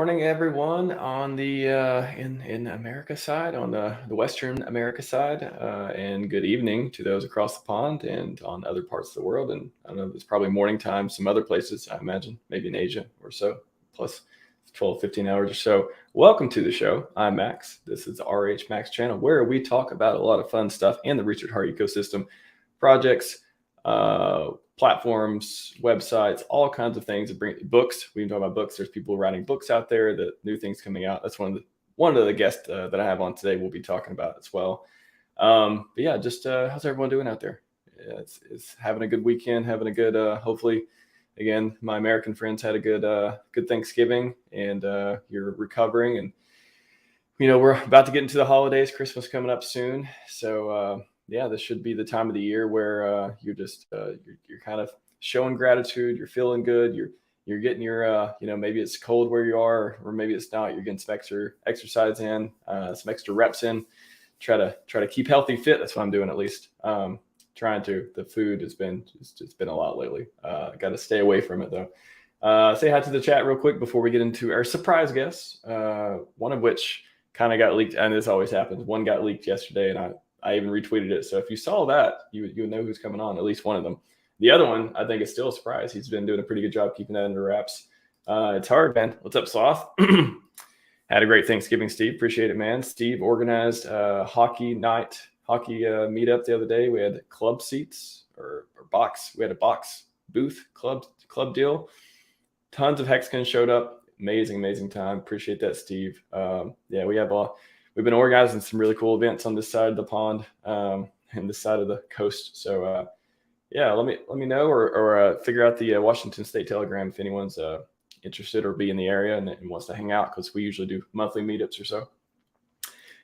morning, everyone on the in America side, on the Western America side, and good evening to those across the pond and on other parts of the world. And I don't know, it's probably morning time some other places, I imagine, maybe in Asia or so, plus 12, 15 hours or so. Welcome to the show. I'm Max. This is the RHMax channel, where we talk about a lot of fun stuff in the Research Heart ecosystem, projects, platforms, websites, all kinds of things. Bring books. We can talk about books. There's people writing books out there, the new things coming out. That's one of the guests that I have on today we'll be talking about as well. But yeah, just how's everyone doing out there? Yeah, it's having a good weekend, having a good hopefully, again, my American friends had a good Thanksgiving, and you're recovering, and we're about to get into the holidays, Christmas coming up soon. So yeah, this should be the time of the year where you're just you're kind of showing gratitude. You're feeling good. You're getting your maybe it's cold where you are, or maybe it's not. You're getting some extra exercise in, some extra reps in. Try to keep healthy, fit. That's what I'm doing, at least. Trying to. The food has been it's been a lot lately. Got to stay away from it though. Say hi to the chat real quick before we get into our surprise guests. One of which kind of got leaked, and this always happens. One got leaked yesterday, and I even retweeted it. So if you saw that, you would know who's coming on, at least one of them. The other one, I think, is still a surprise. He's been doing a pretty good job keeping that under wraps. It's hard, man. What's up, Sloth? Had a great Thanksgiving, Steve. Appreciate it, man. Steve organized hockey meetup the other day. We had club seats or box. We had a box booth club deal. Tons of Hexcons showed up. Amazing time. Appreciate that, Steve. Yeah, we've been organizing some really cool events on this side of the pond, and this side of the coast. So yeah, let me know or figure out the Washington State Telegram if anyone's interested or be in the area and wants to hang out, because we usually do monthly meetups or so.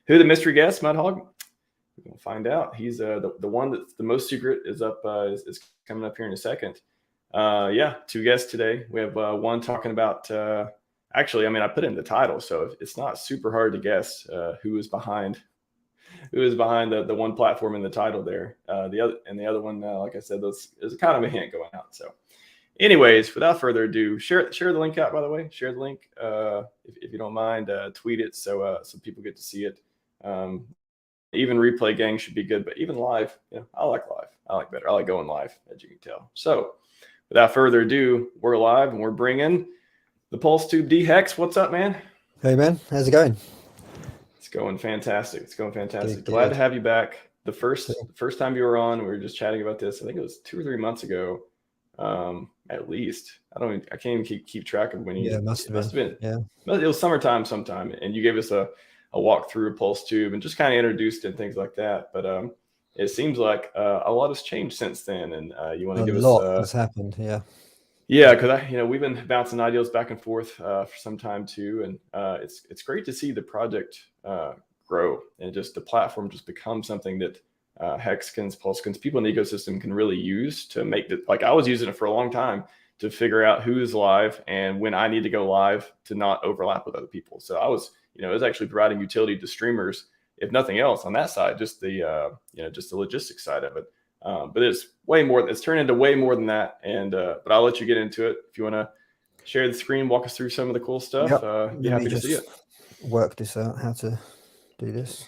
Who the mystery guest, Mudhog? We're gonna find out. He's the one that's the most secret is up is coming up here in a second. Yeah, two guests today. We have one talking about. Actually, I mean, I put it in the title, so it's not super hard to guess who is behind the one platform in the title there. The other one, like I said, there's kind of a hint going out. So, anyways, without further ado, share the link out. By the way, share the link if you don't mind. Tweet it so people get to see it. Even replay gang should be good, but even live, I like live. I like better. I like going live, as you can tell. So, without further ado, we're live and we're bringing the PulseTube HEX. What's up, man? Hey, man. How's it going? It's going fantastic. Good. Glad to have you back. The first time you were on, we were just chatting about this. I think it was 2 or 3 months ago, at least. I can't even keep track of when you. Yeah, it must have been. Yeah, it was summertime sometime, and you gave us a walkthrough of PulseTube and just kind of introduced it and things like that. But it seems like a lot has changed since then, and you want to give us a lot has happened. Yeah, because we've been bouncing ideas back and forth for some time too, and it's great to see the project grow and just the platform just become something that Hexcons, PulseCons, people in the ecosystem can really use to make it. Like, I was using it for a long time to figure out who's live and when I need to go live to not overlap with other people. So I was, it was actually providing utility to streamers, if nothing else, on that side, just the just the logistics side of it. But it's way more. It's turned into way more than that. And but I'll let you get into it. If you want to share the screen, walk us through some of the cool stuff. Be happy to see it. Work this out. How to do this.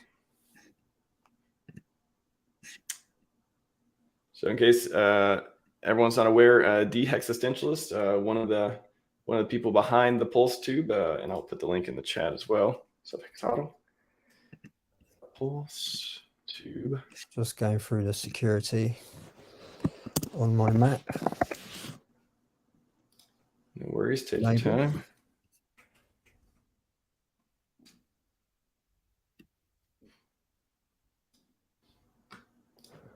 So in case everyone's not aware, DHexistentialist, one of the people behind the PulseTube, and I'll put the link in the chat as well. So PulseTube. Just going through the security on my Mac. No worries, take your time.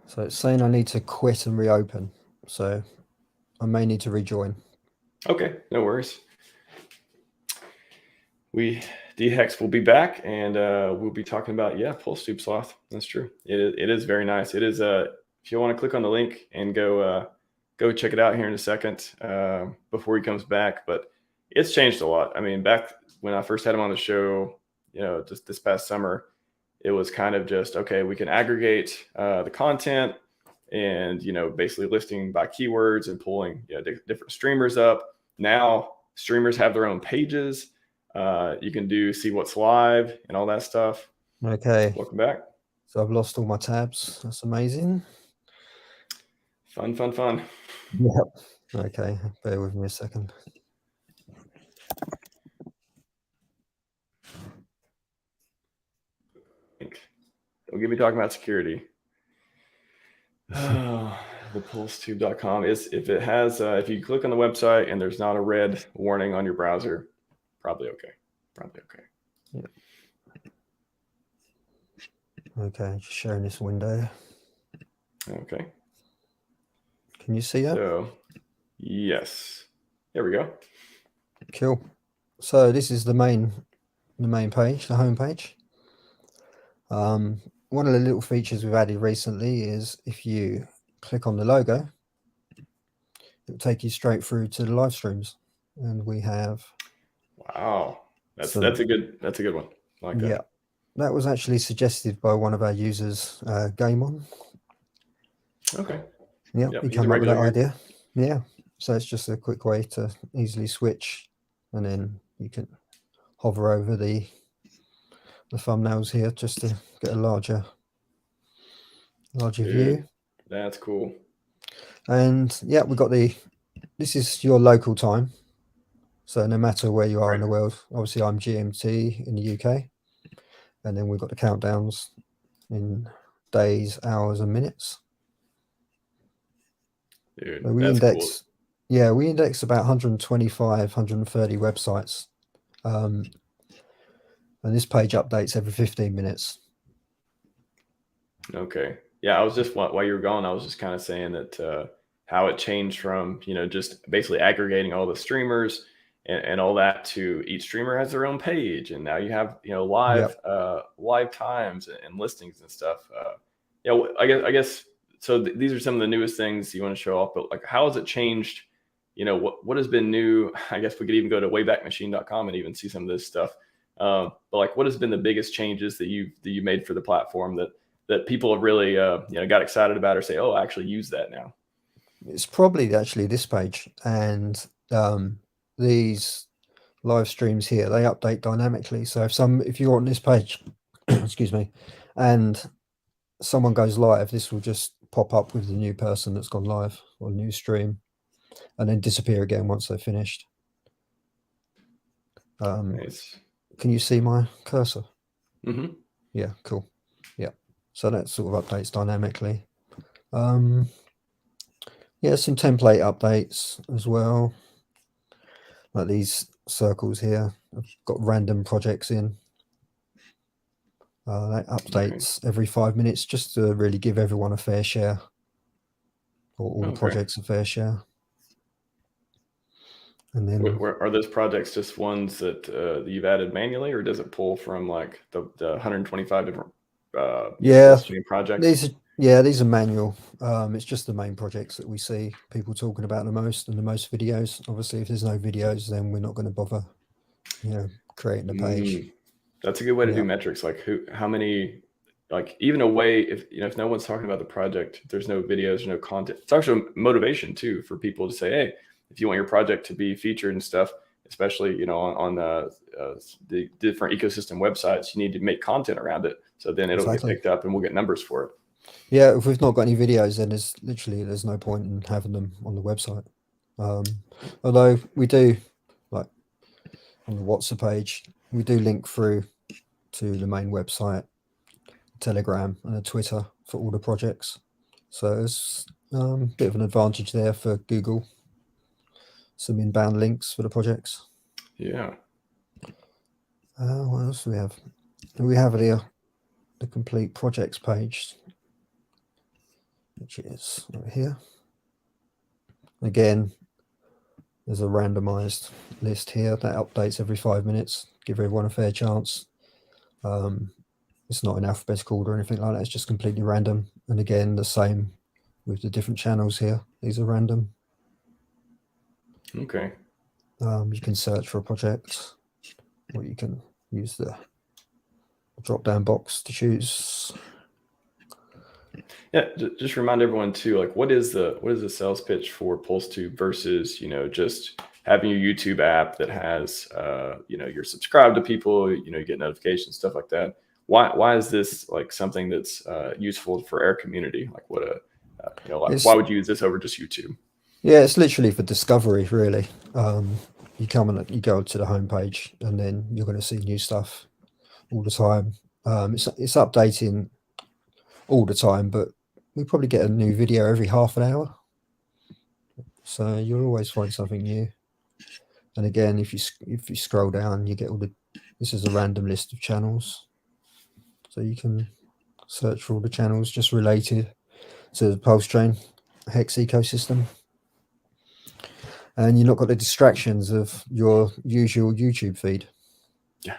So it's saying I need to quit and reopen. So I may need to rejoin. Okay, no worries. DHEX will be back, and we'll be talking about PulseTube Sloth. That's true. It is very nice. It is if you want to click on the link and go check it out here in a second before he comes back. But it's changed a lot. I mean, back when I first had him on the show, just this past summer, it was kind of just, okay, we can aggregate the content and basically listing by keywords and pulling different streamers up. Now streamers have their own pages. You can see what's live and all that stuff. Okay. Welcome back. So I've lost all my tabs. That's amazing. Fun, fun, fun. Yep. Okay. Bear with me a second. Don't get me talking about security. The PulseTube.com is if it has if you click on the website and there's not a red warning on your browser, probably okay. Probably okay. Yep. Okay, just sharing this window. Okay. Can you see that? So, yes. There we go. Cool. So this is the main page, the home page. One of the little features we've added recently is if you click on the logo, it will take you straight through to the live streams, and we have. Wow, that's a good one. I like that. Yeah, that was actually suggested by one of our users, Game-On. Okay. Yeah, we came up with that idea. Yeah, so it's just a quick way to easily switch, and then you can hover over the thumbnails here just to get a larger view. That's cool. And yeah, we got this is your local time, so no matter where you are in the world. Obviously I'm GMT in the UK, and then we've got the countdowns in days, hours, and minutes. Dude, so we index cool. We index about 125 130 websites, and this page updates every 15 minutes. Okay. Yeah, I was just, while you were gone, I was just kind of saying that how it changed from, just basically aggregating all the streamers and all that to each streamer has their own page. And now you have, live times and listings and stuff. I guess, so these are some of the newest things you want to show off, but like, how has it changed? What has been new? I guess we could even go to waybackmachine.com and even see some of this stuff. But like, what has been the biggest changes that you made for the platform that people have really got excited about, or say, oh, I actually use that now? It's probably actually this page, and these live streams here, they update dynamically. So if you're on this page, excuse me, and someone goes live, this will just pop up with the new person that's gone live or new stream, and then disappear again once they're finished. Nice. Can you see my cursor? Mm-hmm. Yeah, cool. Yeah, so that sort of updates dynamically. Yeah, some template updates as well, like these circles here. I've got random projects in. That updates every 5 minutes, just to really give everyone a fair share, or all the projects a fair share. And then, are those projects just ones that you've added manually, or does it pull from like the 125 different projects? These are manual. It's just the main projects that we see people talking about the most, and the most videos. Obviously, if there's no videos, then we're not going to bother, creating the page. That's a good way to do metrics. Like how many, like even a way, if no one's talking about the project, there's no videos, no content. It's actually motivation too for people to say, hey, if you want your project to be featured and stuff, especially on the different ecosystem websites, you need to make content around it. So then it'll get picked up and we'll get numbers for it. Yeah, if we've not got any videos, then there's no point in having them on the website. Although we do, like on the WhatsApp page, we do link through to the main website, Telegram, and a Twitter for all the projects. So there's a bit of an advantage there for Google. Some inbound links for the projects. Yeah. What else do we have? We have here the complete projects page, which is over here. Again, there's a randomized list here that updates every 5 minutes, give everyone a fair chance. It's not in alphabetical order or anything like that, it's just completely random. And again, the same with the different channels here. These are random. Okay. You can search for a project, or you can use the drop-down box to choose. Yeah, just remind everyone too, like what is the sales pitch for PulseTube versus just having your YouTube app that has, you're subscribed to people, you get notifications, stuff like that. Why is this like something that's useful for our community? Like why would you use this over just YouTube? Yeah, it's literally for discovery, really. You come and you go to the homepage, and then you're going to see new stuff all the time. It's updating all the time, but we probably get a new video every half an hour, so you'll always find something new. And again, if you scroll down, you get this is a random list of channels, so you can search for all the channels just related to the PulseChain HEX ecosystem. And you've not got the distractions of your usual YouTube feed. Yeah.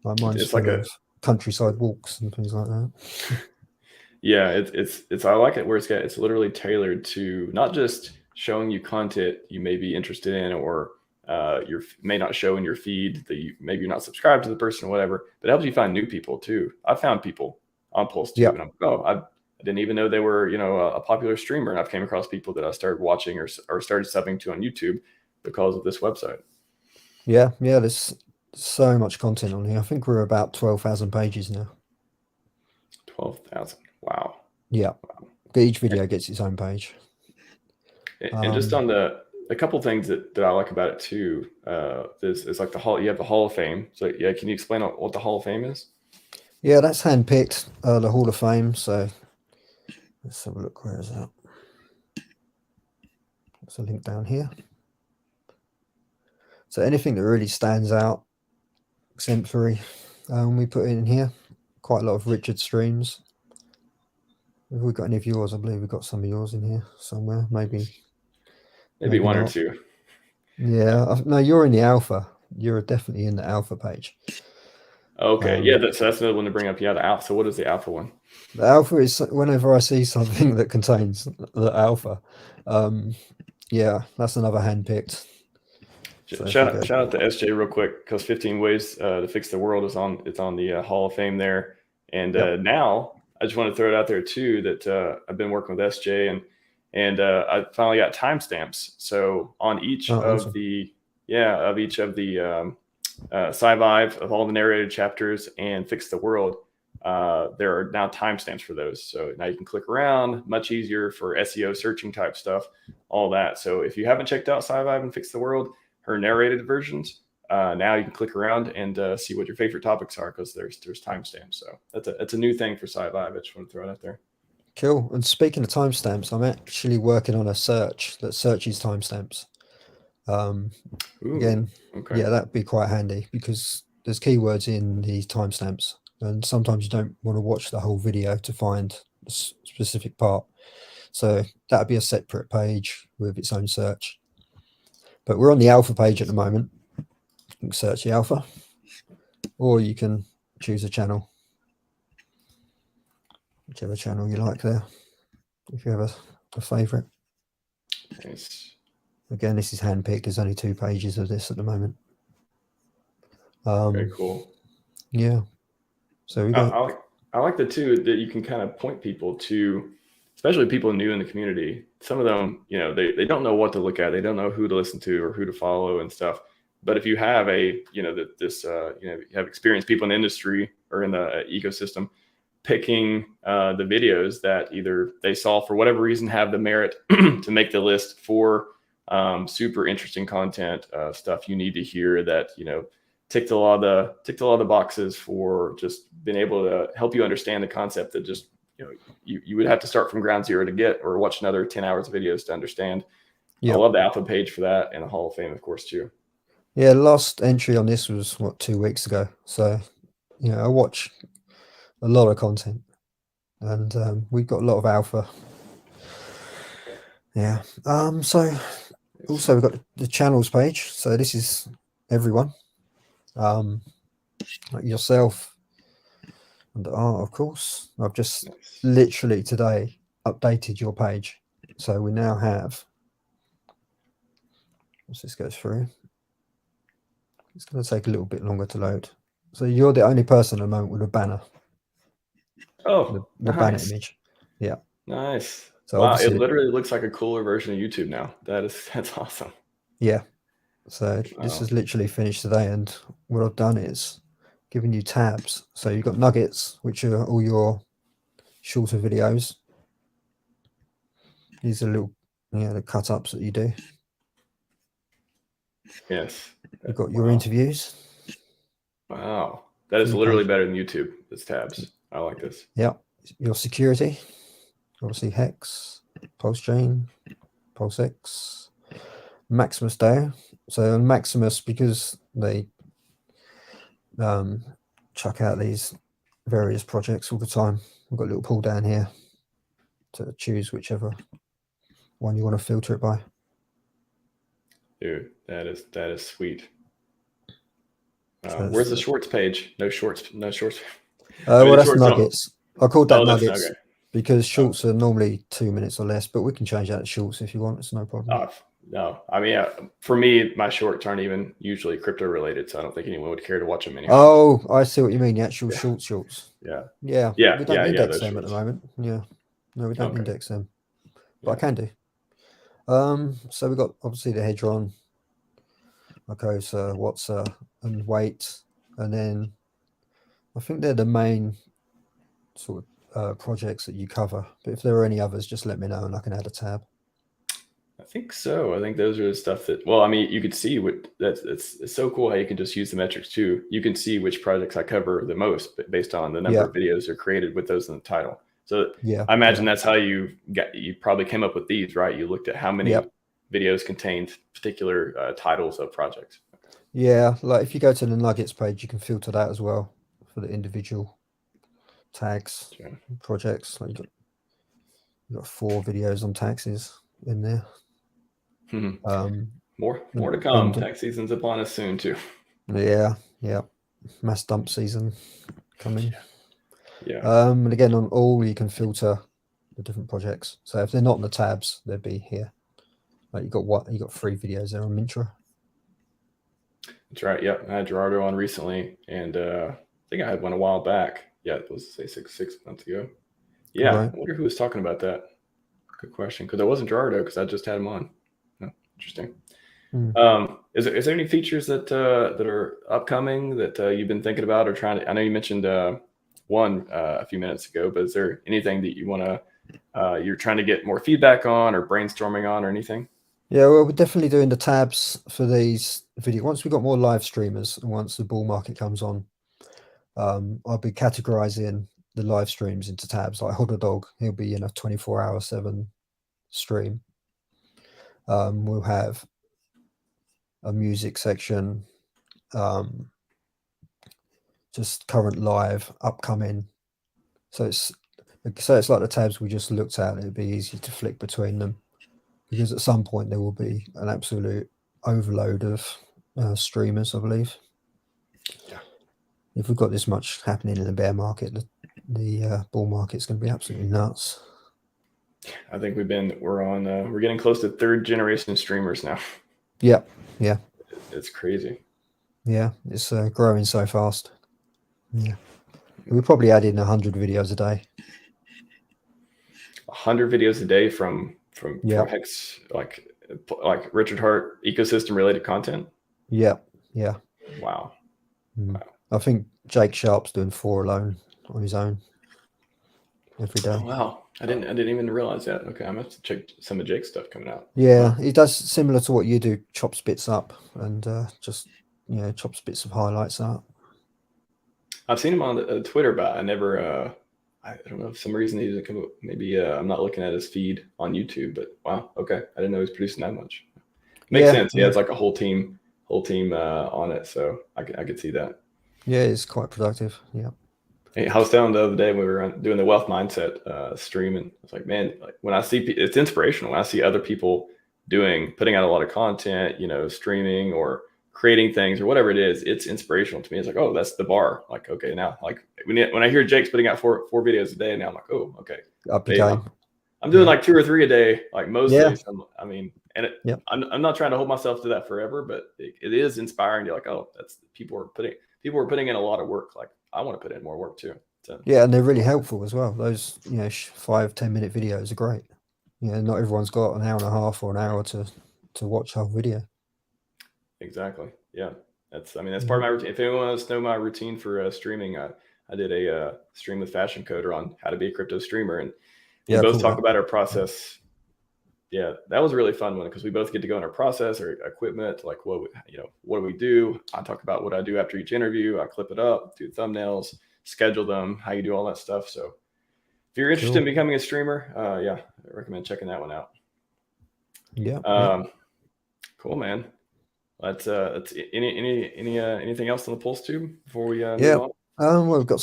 Like mine's it's like of countryside walks and things like that. Yeah, it's I like it where it's literally tailored to not just showing you content you may be interested in, or you may not show in your feed that maybe you're not subscribed to the person or whatever, but it helps you find new people too. I found people on PulseTube, and I'm like, I didn't even know they were, a popular streamer, and I've came across people that I started watching or started subbing to on YouTube because of this website. Yeah, there's so much content on here. I think we're about 12,000 pages now. 12,000. Wow. Yeah. Wow. Each video gets its own page. And just on a couple things that I like about it too, is like you have the Hall of Fame. So yeah, can you explain what the Hall of Fame is? Yeah, that's handpicked, the Hall of Fame. So let's have a look. Where is that? There's a link down here. So anything that really stands out, exemplary, we put in here. Quite a lot of Richard streams. Have we got any of yours? I believe we've got some of yours in here somewhere. Maybe one not. or two. Yeah, no, you're in the alpha. You're definitely in the alpha page. Okay, yeah, that's another one to bring up. Yeah, the alpha. So what is the alpha one? The alpha is whenever I see something that contains the alpha. Yeah, that's another handpicked. So shout out to SJ real quick, because 15 Ways to Fix the World is on the Hall of Fame there. And now I just want to throw it out there too that I've been working with SJ, and I finally got timestamps. So on each of the Scivive, of all the narrated chapters and Fix the World, there are now timestamps for those. So now you can click around, much easier for SEO searching type stuff, all that. So if you haven't checked out Scivive and Fix the World, her narrated versions, now you can click around and see what your favorite topics are, because there's timestamps. So that's a new thing for Scivive. I just want to throw it out there. Cool. And speaking of timestamps, I'm actually working on a search that searches timestamps. Again, yeah, that'd be quite handy, because there's keywords in these timestamps, and sometimes you don't want to watch the whole video to find a specific part. So that'd be a separate page with its own search. But we're on the alpha page at the moment. You can search the alpha, or you can choose a channel, whichever channel you like there, if you have a favorite. Nice. Again, this is handpicked. There's only 2 pages of this at the moment. Very cool. Yeah. So we got. I like the two that you can kind of point people to, especially people new in the community. Some of them, they don't know what to look at. They don't know who to listen to or who to follow and stuff. But if you have you have experienced people in the industry or in the ecosystem, picking the videos that either they saw for whatever reason have the merit to make the list for super interesting content, stuff you need to hear that, ticked a lot of the boxes for just being able to help you understand the concept that just, you would have to start from ground zero to get, or watch another 10 hours of videos to understand. Yep. I love the alpha page for that, and the Hall of Fame, of course, too. Yeah, last entry on this was 2 weeks ago. So, I watch a lot of content, and we've got a lot of alpha. Yeah. So also we've got the channels page. So this is everyone, like yourself and Art, of course. I've just literally today updated your page, so we now have. Let's just go through. It's going to take a little bit longer to load. So you're the only person at the moment with a banner. Oh, the banner image. Yeah. Nice. So wow, it literally looks like a cooler version of YouTube now. That's awesome. Yeah. So this Wow. is literally finished today, and what I've done is given you tabs. So you've got nuggets, which are all your shorter videos. These are little, the cut ups that you do. Yes. You've got your Wow. interviews. Wow. That is literally better than YouTube. It's tabs. I like this. Yeah. Your security, obviously HEX, PulseChain, PulseX, Maximus DAO. So on Maximus, because they chuck out these various projects all the time, we've got a little pull down here to choose whichever one you want to filter it by. Dude, that is sweet. So Where's the shorts page? No shorts. No shorts. well, that's shorts don't. nuggets. I called that That's nuggets okay. because shorts are normally 2 minutes or less, but we can change that to shorts if you want. It's no problem. No, I mean, for me, my shorts aren't even usually crypto related, so I don't think anyone would care to watch them anyway. Oh, I see what you mean. The actual shorts. Yeah. Yeah. Yeah. We don't index them shorts. at the moment. Yeah. No, we don't Okay. index them, but I can do. So we've got obviously the hedron, okay, so what's and weight, and then I think they're the main sort of projects that you cover. But if there are any others, just let me know and I can add a tab. I think so. I think those are the stuff that, well, I mean, you could see what it's so cool how you can just use the metrics too. You can see which projects I cover the most based on the number of videos are created with those in the title. So I imagine that's how you probably came up with these, right? You looked at how many videos contained particular titles of projects. Yeah, like if you go to the nuggets page, you can filter that as well for the individual tags, projects. Like you got 4 videos on taxes in there. More to come. Tax season's upon us soon too. Yeah. Mass dump season coming. Yeah. And again, on all you can filter the different projects. So if they're not in the tabs, they'd be here. Like you got 3 videos there on Mintra. That's right. Yep. I had Gerardo on recently, and I think I had one a while back. Yeah, it was say six months ago. Yeah, right. I wonder who was talking about that. Good question, because I wasn't Gerardo because I just had him on. Oh, interesting. Is there any features that are upcoming that you've been thinking about or trying to? I know you mentioned one a few minutes ago, but is there anything that you want to you're trying to get more feedback on or brainstorming on or anything? Yeah, well, we're definitely doing the tabs for these videos. Once we've got more live streamers and once the bull market comes on, I'll be categorizing the live streams into tabs. Like Hodder Dog, he'll be in a 24/7 stream. We'll have a music section, just current live, upcoming. So it's like the tabs we just looked at. It'd be easy to flick between them because at some point there will be an absolute overload of streamers, I believe. Yeah. If we've got this much happening in the bear market, the bull market's going to be absolutely nuts. I think we're getting close to 3rd generation streamers now. Yeah. It's crazy. Yeah, it's growing so fast. Yeah. We're probably adding 100 videos a day. 100 videos a day from HEX, like Richard Hart ecosystem related content. Yeah. Wow. I think Jake Sharp's doing 4 alone on his own every day. Oh, wow. I didn't even realize that. Okay, I'm gonna have to check some of Jake's stuff coming out. Yeah, he does similar to what you do, chops bits up and just chops bits of highlights out. I've seen him on Twitter, but I never I don't know, for some reason he doesn't come up. Maybe I'm not looking at his feed on YouTube, but wow, okay. I didn't know he was producing that much. Makes sense. Yeah, it's like a whole team on it, so I could see that. Yeah, it's quite productive. Yeah. Hey, I was telling the other day when we were doing the wealth mindset stream, and I was like, man, like when I see it's inspirational when I see other people putting out a lot of content, streaming or creating things or whatever it is. It's inspirational to me. It's like, oh, that's the bar. Like, okay, now like when I hear Jake's putting out four videos a day, now I'm like, oh, okay, up the game. I'm doing like 2 or 3 a day, like mostly. Yeah. So, I mean, and I'm not trying to hold myself to that forever, but it is inspiring. You're like, oh, that's people are putting in a lot of work. Like I want to put in more work too. So, yeah, and they're really helpful as well. Those 5-10 minute videos are great. Not everyone's got an hour and a half or an hour to watch a whole video. Exactly. Yeah. That's part of my routine. If anyone wants to know my routine for streaming, I did a stream with Fashion Coder on how to be a crypto streamer, and we both talk about our process. Yeah, that was a really fun one because we both get to go in our process, our equipment, like what do we do? I talk about what I do after each interview. I clip it up, do thumbnails, schedule them, how you do all that stuff. So if you're interested in becoming a streamer, yeah, I recommend checking that one out. Yeah. Cool, man. Let's anything else on the PulseTube before we move on? Well, we've got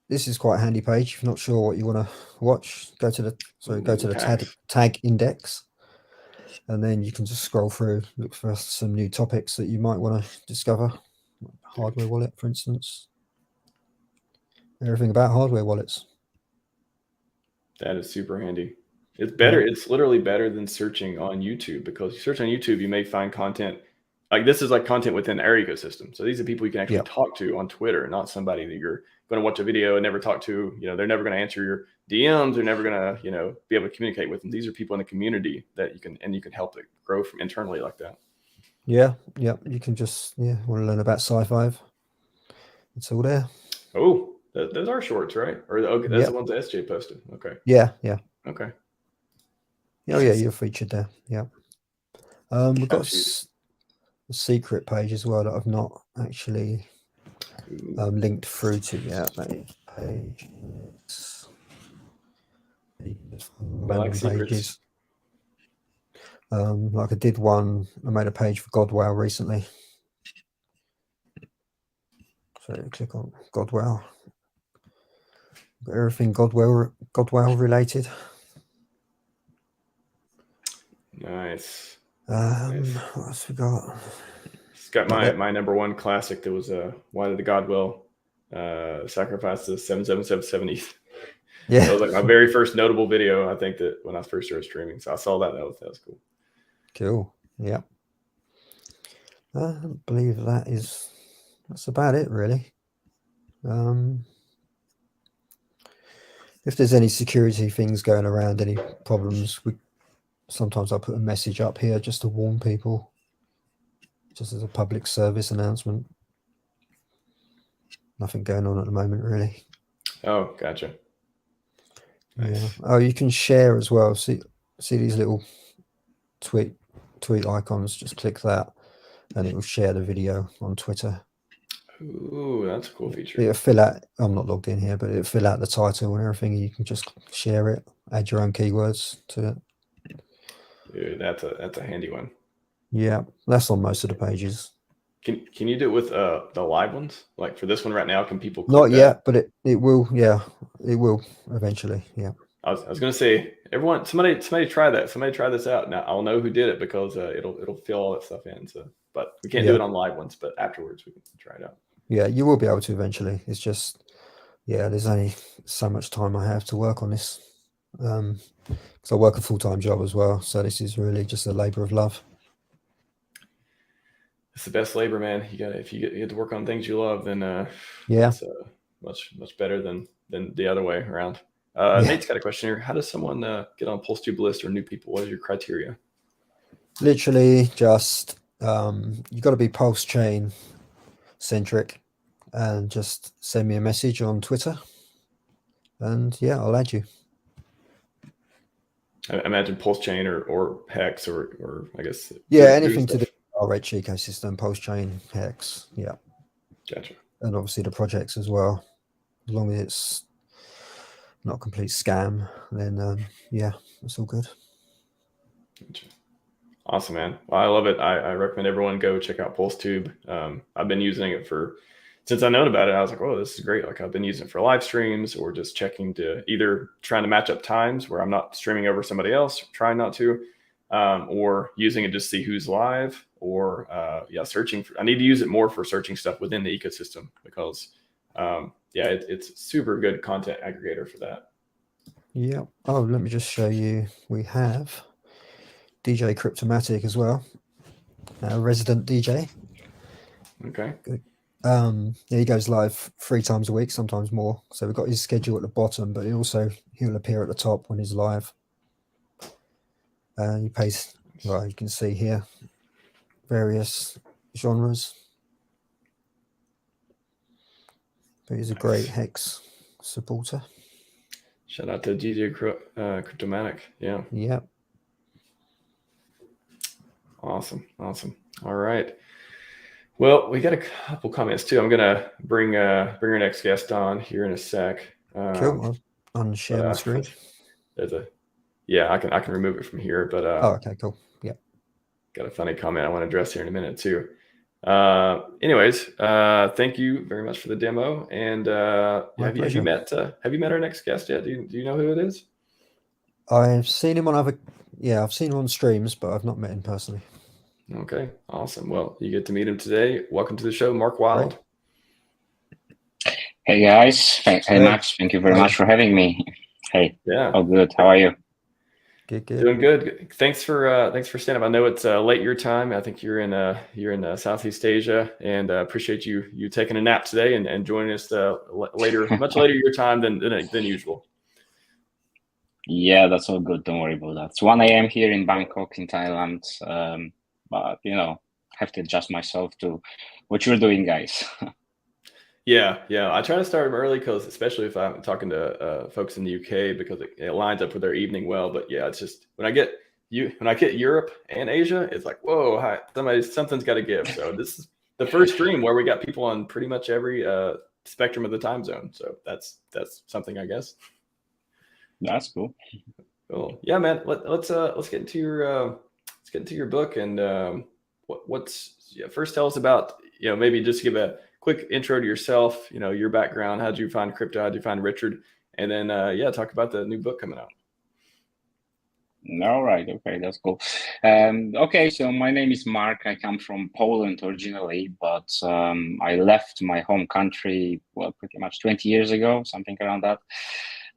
this is quite a handy page. If you're not sure what you want to watch, go to the tag index, and then you can just scroll through, look for some new topics that you might want to discover. Hardware wallet, for instance. Everything about hardware wallets. That is super handy. It's better. Yeah. It's literally better than searching on YouTube, because you search on YouTube, you may find content like this is like content within our ecosystem. So these are people you can actually talk to on Twitter, not somebody that you're going to watch a video and never talk to. They're never going to answer your DMs. They're never going to, be able to communicate with them. These are people in the community that you can help it grow from internally like that. Yeah. You can just, want to learn about Scivive. It's all there. Oh, those are shorts, right? Or that's the ones that SJ posted. Okay. Yeah. Okay. Oh yeah, you're featured there. Yeah. We've got a secret page as well that I've not actually linked through to yet. Page. I like secrets. Like I did one. I made a page for Godwell recently. So click on Godwell. Got everything Godwell related. Nice. What else we got? It's got my number one classic. That was why did the Godwell sacrifice the 77770? Yeah, that was like my very first notable video. I think that when I first started streaming, so I saw that. That was cool. Cool. Yeah. I believe that's about it, really. If there's any security things going around, any problems, sometimes I put a message up here just to warn people, just as a public service announcement. Nothing going on at the moment, really. Oh, gotcha. Nice. Yeah. Oh, you can share as well. See these little tweet icons. Just click that, and it will share the video on Twitter. Ooh, that's a cool feature. It'll fill out. I'm not logged in here, but it'll fill out the title and everything. You can just share it. Add your own keywords to it. Dude, that's a handy one. Yeah, that's on most of the pages. Can you do it with the live ones? Like for this one right now, can people click Not yet, but it will. Yeah, it will eventually. Yeah. I was gonna say, everyone, somebody try that. Somebody try this out. Now I'll know who did it because it'll fill all that stuff in. So, but we can't do it on live ones. But afterwards, we can try it out. Yeah, you will be able to eventually. It's just, there's only so much time I have to work on this. Because I work a full-time job as well, so this is really just a labor of love. It's the best labor, man. If you get to work on things you love, then it's much better than the other way around. Nate's got a question here. How does someone get on PulseTube list or new people? What is your criteria? Literally just you got to be PulseChain centric, and just send me a message on Twitter, and I'll add you. I imagine PulseChain or HEX or I guess anything to do with our RH ecosystem, PulseChain, HEX, Gotcha. And obviously the projects as well. As long as it's not a complete scam, then it's all good. Gotcha. Awesome, man. Well, I love it. I recommend everyone go check out PulseTube. I've been using it since I known about it. I was like, oh, this is great. Like I've been using it for live streams or just checking to either trying to match up times where I'm not streaming over somebody else, trying not to, or using it just to see who's live, or searching I need to use it more for searching stuff within the ecosystem because it's super good content aggregator for that. Yeah. Oh, let me just show you. We have DJ Cryptomatic as well, resident DJ. Okay. Good. He goes live 3 times a week, sometimes more. So we've got his schedule at the bottom, but he'll appear at the top when he's live. He pays, well, you can see here, various genres. But he's a great Nice. HEX supporter. Shout out to DJ Cryptomatic. Yeah. Yep. Awesome. Awesome. All right. Well, we got a couple comments too. I'm gonna bring our next guest on here in a sec. Cool. I'll unshare my screen. There's I can remove it from here, but Oh, okay, cool. Yeah. got a funny comment I want to address here in a minute too. Anyways, thank you very much for the demo. And have you met our next guest yet? Do you know who it is? I've seen him on I've seen him on streams, but I've not met him personally. Okay, awesome. Well, you get to meet him today. Welcome to the show, Mark Wild. Hey guys, hey Max, thank you very much for having me. Hey, all good. How are you? Good. Doing good. Thanks for standing up. I know it's late your time. I think you're in Southeast Asia, and appreciate you taking a nap today and joining us much later your time than usual. Yeah, that's all good. Don't worry about that. It's 1 a.m. here in Bangkok, in Thailand. But have to adjust myself to what you're doing, guys. Yeah. I try to start them early because, especially if I'm talking to folks in the UK, because it lines up with their evening well. But yeah, it's just when I get Europe and Asia, it's like, whoa, hi, something's got to give. So this is the first stream where we got people on pretty much every spectrum of the time zone. So that's something, I guess. That's cool. Cool. Yeah, man. Let's get into your book and first tell us about maybe just give a quick intro to yourself, your background. How'd you find crypto? How'd you find Richard? And then talk about the new book coming out. All right. Okay, that's cool. Okay, so my name is Mark. I come from Poland originally, but I left my home country pretty much 20 years ago, something around that.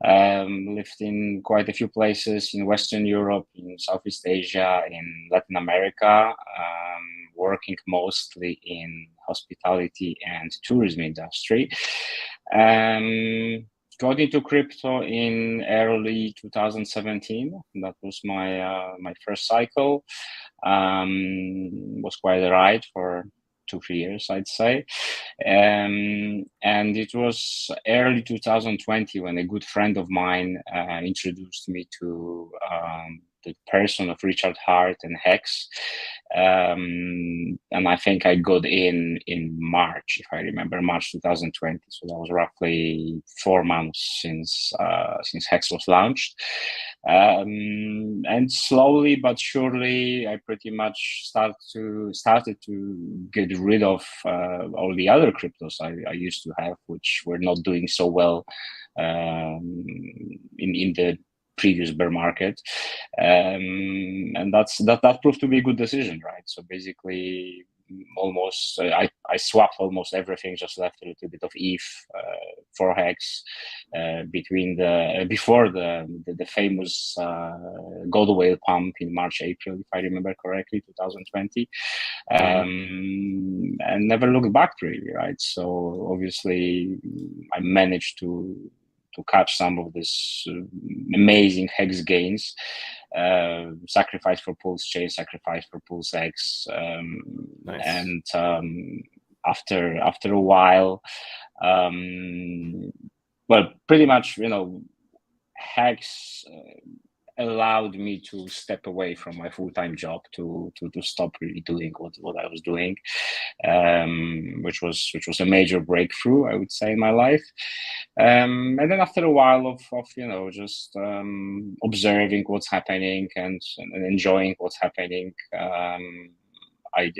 Lived in quite a few places in Western Europe, in Southeast Asia, in Latin America, working mostly in hospitality and tourism industry. Got into crypto in early 2017. That was my first cycle. Was quite a ride for 2-3 years, I'd say. And it was early 2020 when a good friend of mine introduced me to the person of Richard Hart and HEX. And I think I got in March, if I remember, March 2020. So that was roughly 4 months since HEX was launched. And slowly but surely, I pretty much started to get rid of all the other cryptos I used to have, which were not doing so well in the previous bear market, and that proved to be a good decision, right? So basically, almost I swapped almost everything, just left a little bit of ETH for HEX before the famous gold whale pump in March-April, if I remember correctly, 2020, and never looked back really, right? So obviously I managed to catch some of this amazing HEX gains, sacrifice for PulseChain, sacrifice for PulseX, nice. And after a while, pretty much, HEX allowed me to step away from my full-time job to stop really doing what I was doing, which was a major breakthrough, I would say, in my life. And then after a while of just observing what's happening and enjoying what's happening, I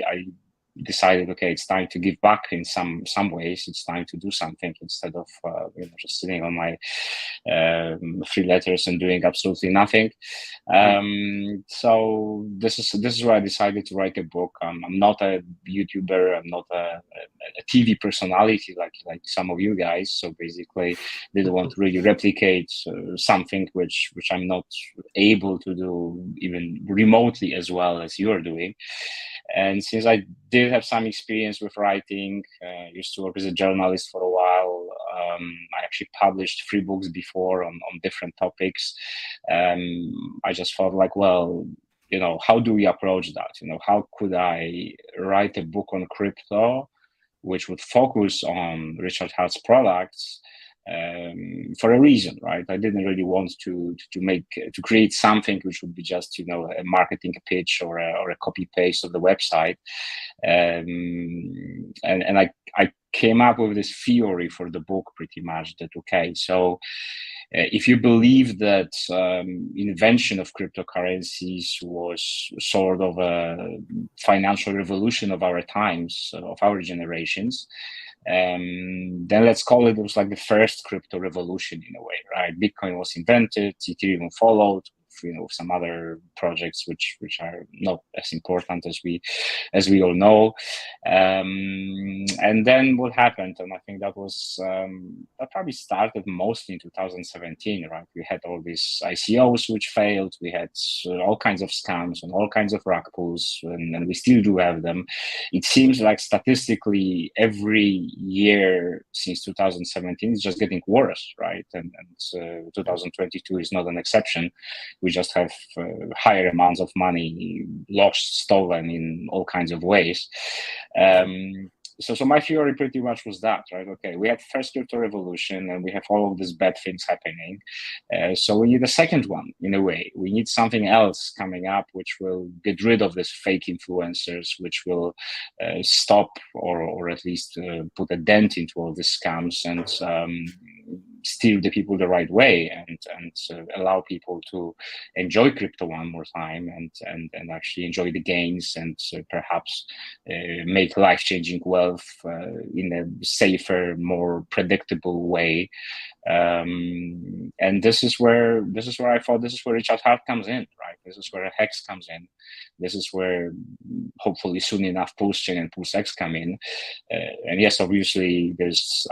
decided, okay, it's time to give back in some ways. It's time to do something instead of just sitting on my 3 letters and doing absolutely nothing. So this is why I decided to write a book. I'm not a YouTuber. I'm not a TV personality like some of you guys. So basically, didn't want to really replicate something which I'm not able to do even remotely as well as you're doing. And since I did have some experience with writing, used to work as a journalist for a while, I actually published 3 books before on different topics. I just felt like, well, how do we approach that? How could I write a book on crypto which would focus on Richard Hart's products for a reason, right? I didn't really want to create something which would be just a marketing pitch or a copy paste of the website, and I came up with this theory for the book pretty much that so if you believe that invention of cryptocurrencies was sort of a financial revolution of our times, of our generations, then let's call it was like the first crypto revolution in a way, right? Bitcoin was invented, Ethereum followed, with some other projects which are not as important as we all know, and then what happened, and I think that was that probably started mostly in 2017, right? We had all these ICOs which failed, we had all kinds of scams and all kinds of rug pulls, and we still do have them. It seems like statistically every year since 2017 is just getting worse, right? And 2022 is not an exception. We just have higher amounts of money lost, stolen in all kinds of ways. So my theory pretty much was that, right? Okay, we had first crypto revolution and we have all of these bad things happening. So we need a second one in a way. We need something else coming up which will get rid of these fake influencers, which will stop or at least put a dent into all these scams and steer the people the right way and allow people to enjoy crypto one more time and actually enjoy the gains and perhaps make life-changing wealth in a safer, more predictable way. And this is where I thought this is where Richard Hart comes in, right? This is where HEX comes in. This is where hopefully soon enough PulseChain and PulseX come in. And yes, obviously there's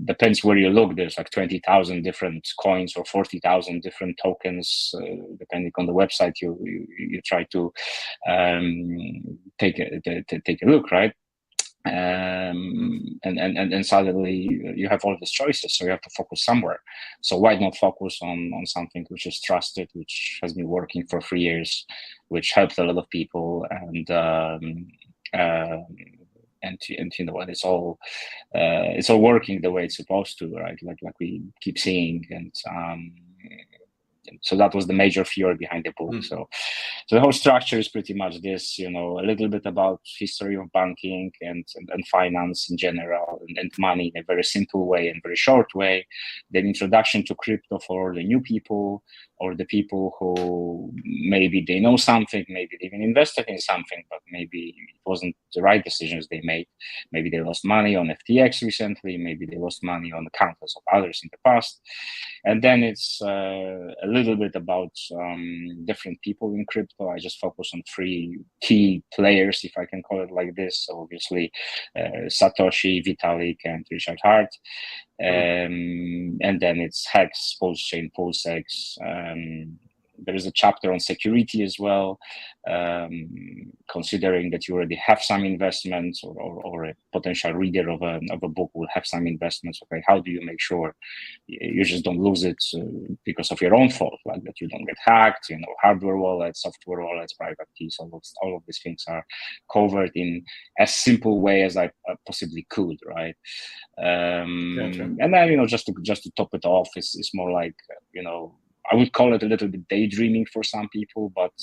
depends where you look. There's like 20,000 different coins or 40,000 different tokens, depending on the website you try to take a look, right? And suddenly you have all these choices, so you have to focus somewhere. So why not focus on something which is trusted, which has been working for 3 years, which helps a lot of people, and you know what, it's all working the way it's supposed to, right? Like we keep seeing, and so that was the major theory behind the book. So the whole structure is pretty much this, a little bit about history of banking and finance in general and money in a very simple way and very short way. Then introduction to crypto for the new people or the people who maybe they know something, maybe they even invested in something, but maybe it wasn't the right decisions they made. Maybe they lost money on FTX recently, maybe they lost money on countless of others in the past. And then it's a little bit about different people in crypto. I just focus on 3 key players, if I can call it like this. So obviously Satoshi, Vitalik, and Richard Hart. And then it's HEX, PulseChain, PulseX. There is a chapter on security as well, considering that you already have some investments or a potential reader of a book will have some investments. Okay, how do you make sure you just don't lose it because of your own fault, like that you don't get hacked, hardware wallets, software wallets, private keys, all of these things are covered in as simple way as I possibly could, right? Gotcha. And then, just to top it off, is more like, I would call it a little bit daydreaming for some people, but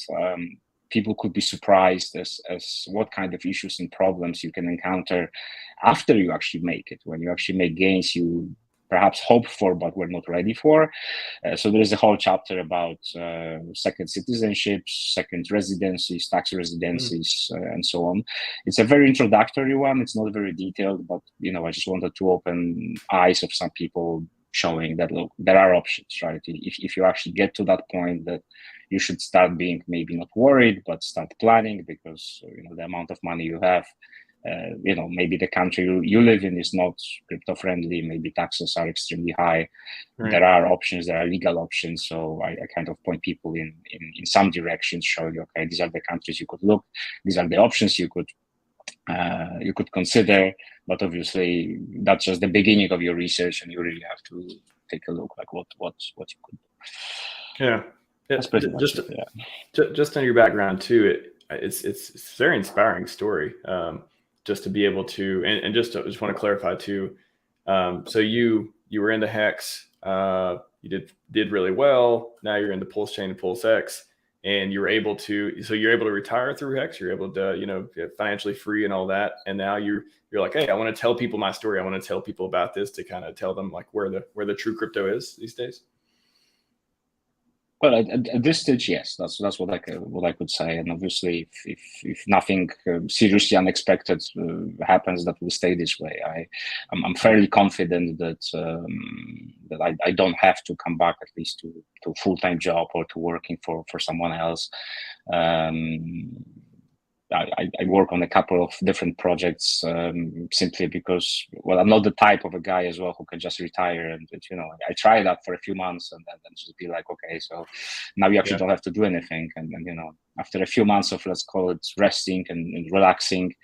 people could be surprised as what kind of issues and problems you can encounter after you actually make it. When you actually make gains you perhaps hoped for but were not ready for. So there is a whole chapter about second citizenships, second residencies, tax residencies, and so on. It's a very introductory one. It's not very detailed, but I just wanted to open eyes of some people, showing that, look, there are options, right? If you actually get to that point, that you should start being maybe not worried, but start planning, because the amount of money you have, maybe the country you live in is not crypto friendly, maybe taxes are extremely high. Right. There are options, there are legal options. So I kind of point people in some directions, showing, okay, these are the countries you could look, these are the options you could consider, but obviously that's just the beginning of your research, and you really have to take a look like what you could do. Yeah, That's pretty much just it, yeah. just on your background too, it's a very inspiring story. Just to be able to, and just want to clarify too. So you were into HEX, you did really well. Now you're into PulseChain and PulseX, and you're able to retire through HEX. You're able to, get financially free and all that. And now you're like, hey, I want to tell people my story. I want to tell people about this to kind of tell them like where the true crypto is these days. Well, at this stage, yes, that's what I could say. And obviously, if nothing seriously unexpected happens, that will stay this way. I'm fairly confident that that I don't have to come back at least to a full-time job or to working for someone else. I work on a couple of different projects simply because, well, I'm not the type of a guy as well who can just retire and I try that for a few months and then just be like, okay, so now you actually don't have to do anything. And after a few months of, let's call it, resting and relaxing,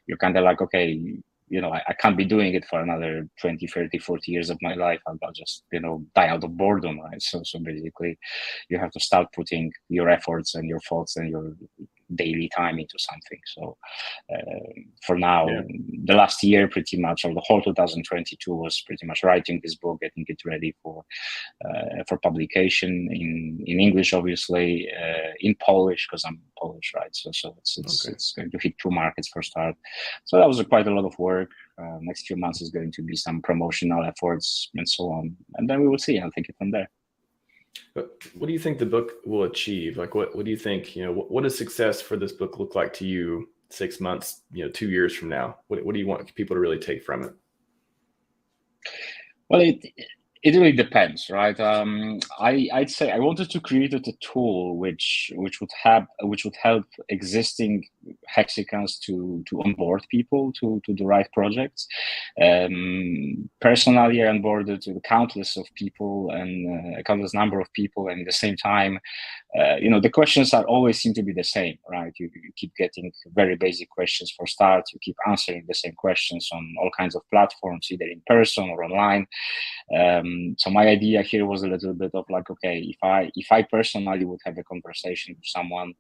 you're kind of like, okay, I can't be doing it for another 20, 30, 40 years of my life. I'll just, die out of boredom, right? So basically, you have to start putting your efforts and your thoughts and your daily time into something. So for now, the last year pretty much, or the whole 2022 was pretty much writing this book, getting it ready for publication in English, obviously, in Polish, because I'm Polish, right? So it's going to hit 2 markets for start. So that was quite a lot of work. Next few months is going to be some promotional efforts and so on. And then we will see. I'll take it from there. But what do you think the book will achieve? Like, what do you think, what does success for this book look like to you 6 months, 2 years from now? What do you want people to really take from it? Well, it really depends, right? I'd say I wanted to create a tool which would help existing Hexicans to onboard people to the right projects. Personally, I onboarded countless of people and a countless number of people, and at the same time, the questions always seem to be the same, right? You keep getting very basic questions for start. You keep answering the same questions on all kinds of platforms, either in person or online. So my idea here was a little bit of like, okay, if I personally would have a conversation with someone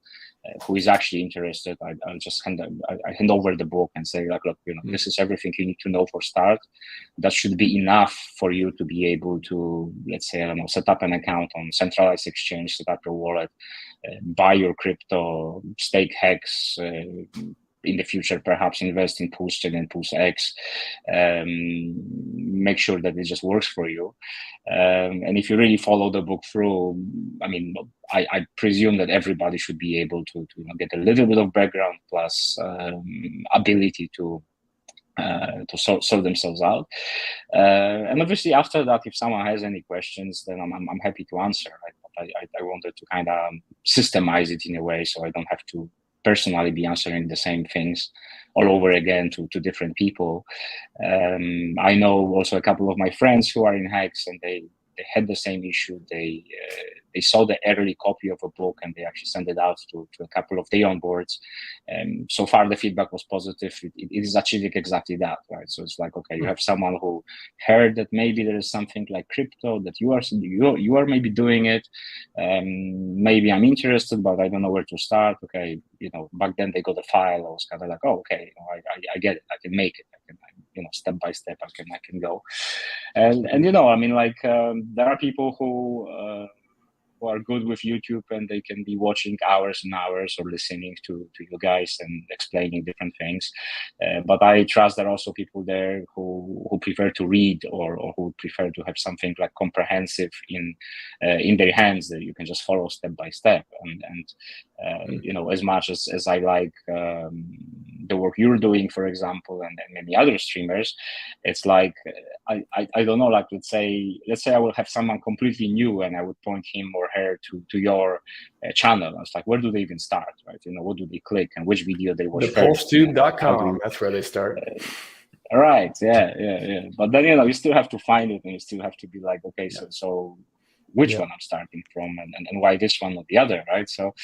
who is actually interested, I'll just hand over the book and say, like, look, this is everything you need to know for start. That should be enough for you to be able to, let's say, I don't know, set up an account on centralized exchange, set up your wallet, buy your crypto, stake HEX, in the future, perhaps invest in PulseChain and PulseX, make sure that it just works for you. And if you really follow the book through, I presume that everybody should be able to get a little bit of background plus ability to sort themselves out. And obviously after that, if someone has any questions, then I'm happy to answer. Right? I wanted to kind of systemize it in a way so I don't have to personally be answering the same things all over again to different people. I know also a couple of my friends who are in HEX, and they had the same issue. They saw the early copy of a book and they actually sent it out to a couple of their onboards. So far, the feedback was positive. It is achieving exactly that, right? So it's like, okay, you have someone who heard that maybe there is something like crypto that you are maybe doing it. Maybe I'm interested, but I don't know where to start. Okay, back then they got a file. I was kind of like, oh, okay, I get it. I can make it. I can, step by step, I can go. And there are people who are good with YouTube and they can be watching hours and hours or listening to you guys and explaining different things. But I trust there are also people there who prefer to read or who prefer to have something like comprehensive in their hands that you can just follow step by step. And as much as I like the work you're doing, for example, and many other streamers, it's like I don't know, like let's say I will have someone completely new and I would point him or her to your channel. It's like, where do they even start, right? What do they click and which video they watch first? PulseTube.com, that's where they start. Right, yeah. But then you still have to find it and you still have to be like, okay, so which one I'm starting from and why this one or the other, right? So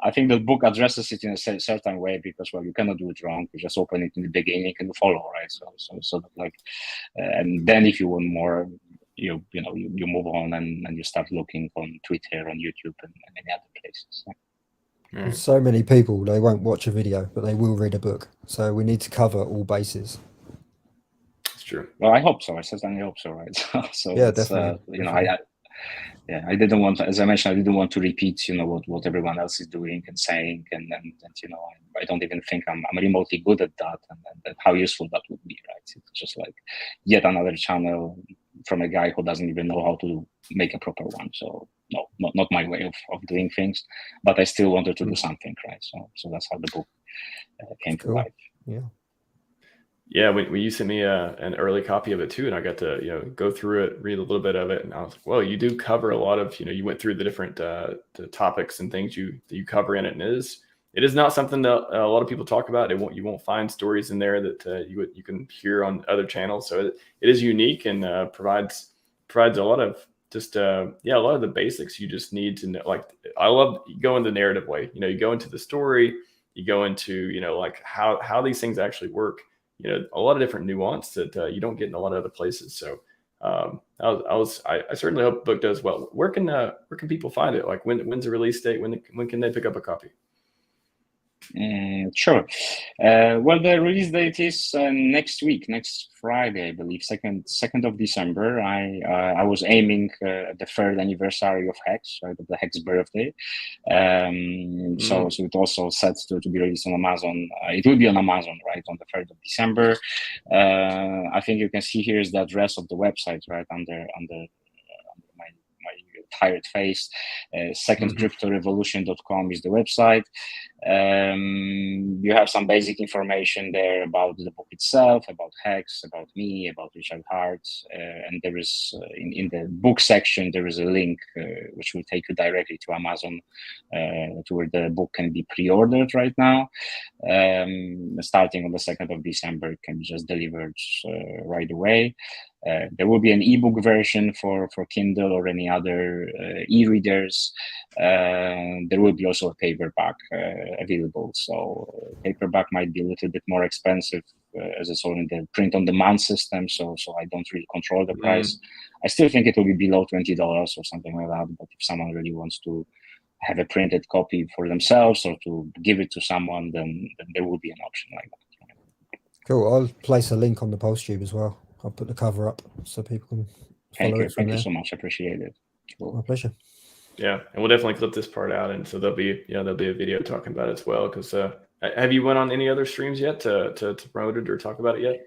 I think the book addresses it in a certain way because, well, you cannot do it wrong. You just open it in the beginning and follow, right? So like, and then if you want more, you move on and you start looking on Twitter, on YouTube, and many other places. There's so many people, they won't watch a video, but they will read a book. So we need to cover all bases. It's true. Well, I hope so. I certainly hope so, right? So yeah, it's, definitely. I didn't want to, as I mentioned, I didn't want to repeat, what everyone else is doing and saying, and I don't even think I'm remotely good at that, and how useful that would be, right? It's just like yet another channel from a guy who doesn't even know how to make a proper one. So no, not my way of doing things, but I still wanted to do something, right? So that's how the book came to life. Yeah, when you sent me an early copy of it too, and I got to go through it, read a little bit of it, and I was like, well, you do cover a lot of you went through the different the topics and things you cover in it, and it is not something that a lot of people talk about. You won't find stories in there that you can hear on other channels. So it is unique and provides a lot of just a lot of the basics you just need to know. Like I love going the narrative way. You go into the story, you go into like how these things actually work. A lot of different nuance that you don't get in a lot of other places. So I certainly hope the book does well. Where can people find it? Like when's the release date? When can they pick up a copy? Sure. Well, the release date is next week, next Friday, I believe, 2nd of December. I was aiming at the 3rd anniversary of HEX, right, of the HEX birthday. So it also set to be released on Amazon. It will be on Amazon, right, on the 3rd of December. I think you can see here is the address of the website, right, under my tired face. secondcryptorevolution.com is the website. You have some basic information there about the book itself, about HEX, about me, about Richard Hart, and there is in the book section there is a link which will take you directly to Amazon, to where the book can be pre-ordered right now. Starting on the 2nd of December, it can be just delivered right away. There will be an ebook version for Kindle or any other e-readers. There will be also a paperback available. So paperback might be a little bit more expensive as it's all in the print on demand system. So I don't really control the price. I still think it will be below $20 or something like that. But if someone really wants to have a printed copy for themselves or to give it to someone, then there will be an option like that. Cool. I'll place a link on the PulseTube as well. I'll put the cover up so people can follow it from there. Thank you so much. Appreciate it. Cool. My pleasure. Yeah, and we'll definitely clip this part out, and so there'll be a video talking about it as well. Because have you went on any other streams yet to promote it or talk about it yet?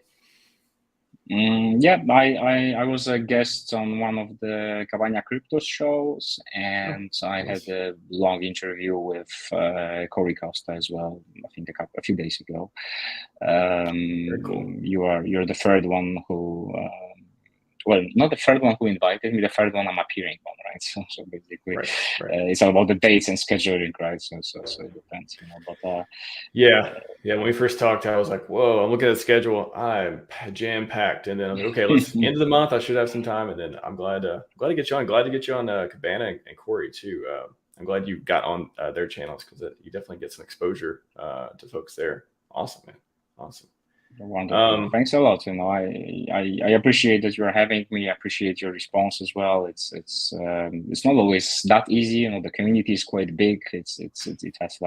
Yeah, I was a guest on one of the Cabana Crypto shows, and I had a long interview with Corey Costa as well. I think a few days ago. Very cool. You're the third one who. Well, not the third one who invited me, the third one I'm appearing on, right? So basically, right. It's all about the dates and scheduling, right? So it depends, But when we first talked, I was like, whoa, I'm looking at the schedule, I'm jam packed, and then I'm like, okay, let's end of the month, I should have some time, and then I'm glad to get you on. Glad to get you on Cabana and Corey too. I'm glad you got on their channels because you definitely get some exposure to folks there. Awesome, man. Awesome. Wonderful. Thanks a lot. I appreciate that you're having me. I appreciate your response as well. It's not always that easy. The community is quite big. It has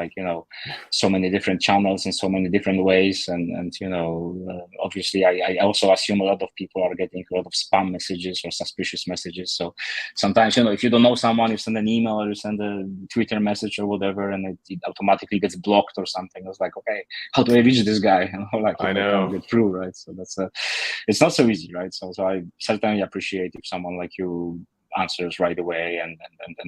so many different channels in so many different ways. And obviously I also assume a lot of people are getting a lot of spam messages or suspicious messages. So sometimes, if you don't know someone, you send an email or you send a Twitter message or whatever, and it automatically gets blocked or something. It's like, okay, how do I reach this guy? I know. Get through, right? So that's it's not so easy, right? So I certainly appreciate if someone like you answers right away and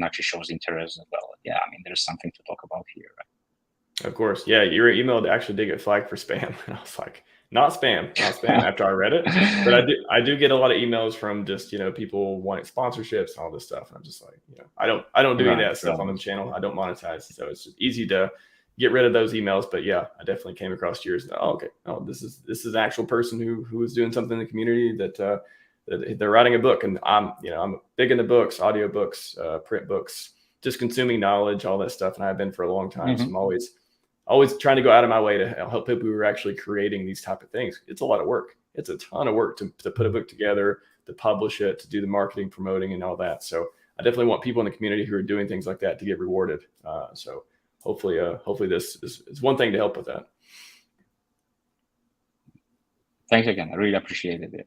actually shows interest as well. Yeah, I mean, there's something to talk about here, right? Of course, yeah. Your email actually did get flagged for spam, and I was like, not spam after I read it. But I do get a lot of emails from just people wanting sponsorships and all this stuff, and I'm just like, I don't do any of that stuff on the channel. I don't monetize, so it's just easy to get rid of those emails. But yeah, I definitely came across yours. This is an actual person who is doing something in the community that they're writing a book, and I'm big into books, audio books, print books, just consuming knowledge, all that stuff, and I've been for a long time. So I'm always trying to go out of my way to help people who are actually creating these type of things. It's a lot of work. It's a ton of work to put a book together, publish it, to do the marketing, promoting, and all that. So I definitely want people in the community who are doing things like that to get rewarded. So hopefully this is one thing to help with that. Thanks again. I really appreciate it.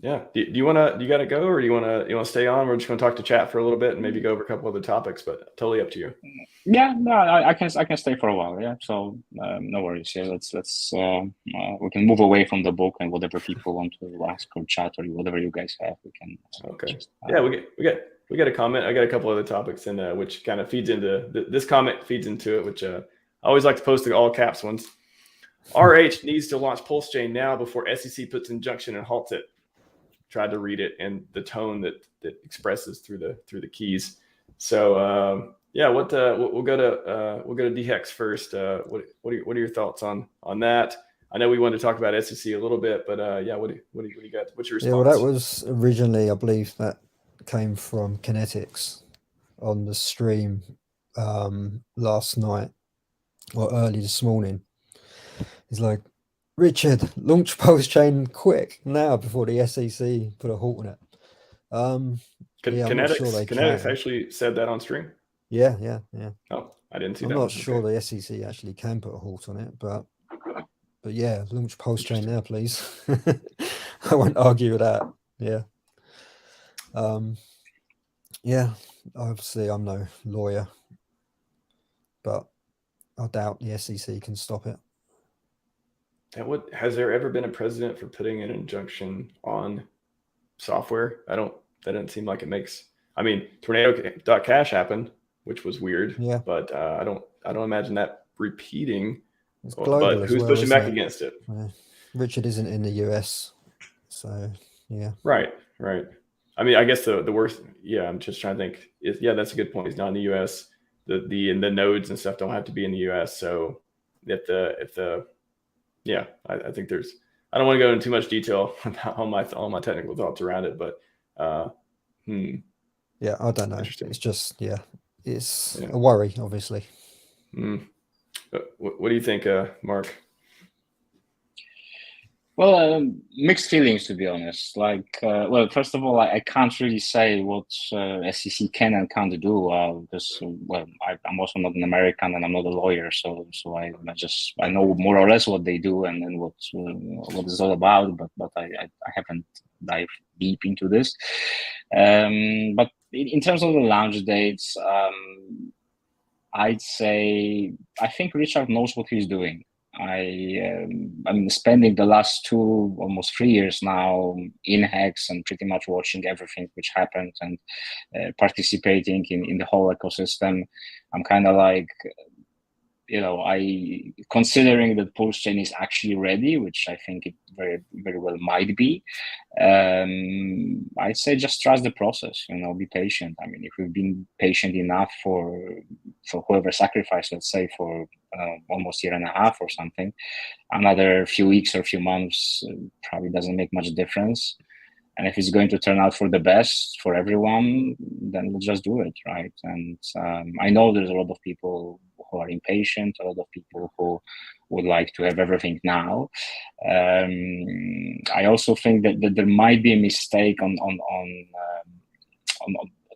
Yeah. Do you got to go, or do you want to stay on? We're just going to talk to chat for a little bit and maybe go over a couple other topics, but totally up to you. Yeah, no, I can stay for a while. Yeah, so no worries. Yeah, let's we can move away from the book, and whatever people want to ask or chat or whatever you guys have, we can. Okay. Yeah, we got a comment. I got a couple other topics in which kind of feeds into this comment feeds into it, which I always like to post the all caps ones. RH needs to launch PulseChain now before SEC puts injunction and halts it. Tried to read it in the tone that expresses through the keys. So yeah, we'll go to HEX first. What are your thoughts on that? I know we wanted to talk about SEC a little bit, but yeah, what do you got? What's your response? Yeah, well, that was originally, I believe, that came from Kinetics on the stream last night or early this morning. He's like, Richard, launch PulseChain quick now before the SEC put a halt on it. Yeah, Kinetics actually said that on stream. Yeah. Oh, I didn't see that. I'm not sure the SEC actually can put a halt on it, but yeah, launch PulseChain now, please. I won't argue with that. Yeah. Yeah, obviously I'm no lawyer, but I doubt the SEC can stop it. And has there ever been a precedent for putting an injunction on software? That doesn't seem like it makes. I mean, Tornado.cash happened, which was weird. Yeah. But I don't imagine that repeating. It's global, but who's pushing back against it? Yeah. Richard isn't in the US, so yeah. Right. I mean, I guess the worst. Yeah, I'm just trying to think. Yeah, that's a good point. He's not in the US. The nodes and stuff don't have to be in the US. So yeah, I think I don't want to go into too much detail about all my technical thoughts around it, but yeah, I don't know. It's just it's a worry, obviously. What do you think, Mark? Well, mixed feelings, to be honest. Like, well, first of all, I can't really say what SEC can and can't do because, well, I'm also not an American and I'm not a lawyer, so I know more or less what they do and what it's all about, but I haven't dived deep into this. But in terms of the launch dates, I'd say I think Richard knows what he's doing. I'm spending the last almost 3 years now in HEX and pretty much watching everything which happened and participating in the whole ecosystem. I'm kind of like, considering that PulseChain is actually ready, which I think it very, very well might be. I'd say just trust the process, be patient. I mean, if we've been patient enough for whoever sacrificed, let's say for almost 1.5 years or something, another few weeks or few months probably doesn't make much difference. And if it's going to turn out for the best for everyone, then we'll just do it, right? And I know there's a lot of people who are impatient, a lot of people who would like to have everything now. I also think that there might be a mistake on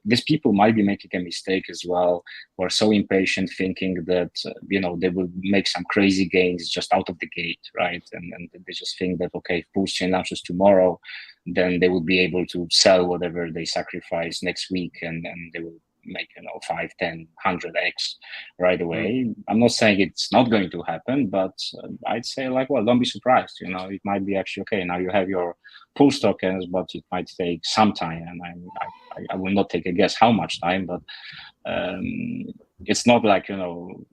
these people might be making a mistake as well, who are so impatient, thinking that they will make some crazy gains just out of the gate, right? And they just think that if PulseChain launches tomorrow, then they will be able to sell whatever they sacrifice next week, and they will make 5, 10, 100x right away. I'm not saying it's not going to happen, but I'd say don't be surprised. It might be actually now you have your Pulse tokens, but it might take some time, and I will not take a guess how much time, but it's not like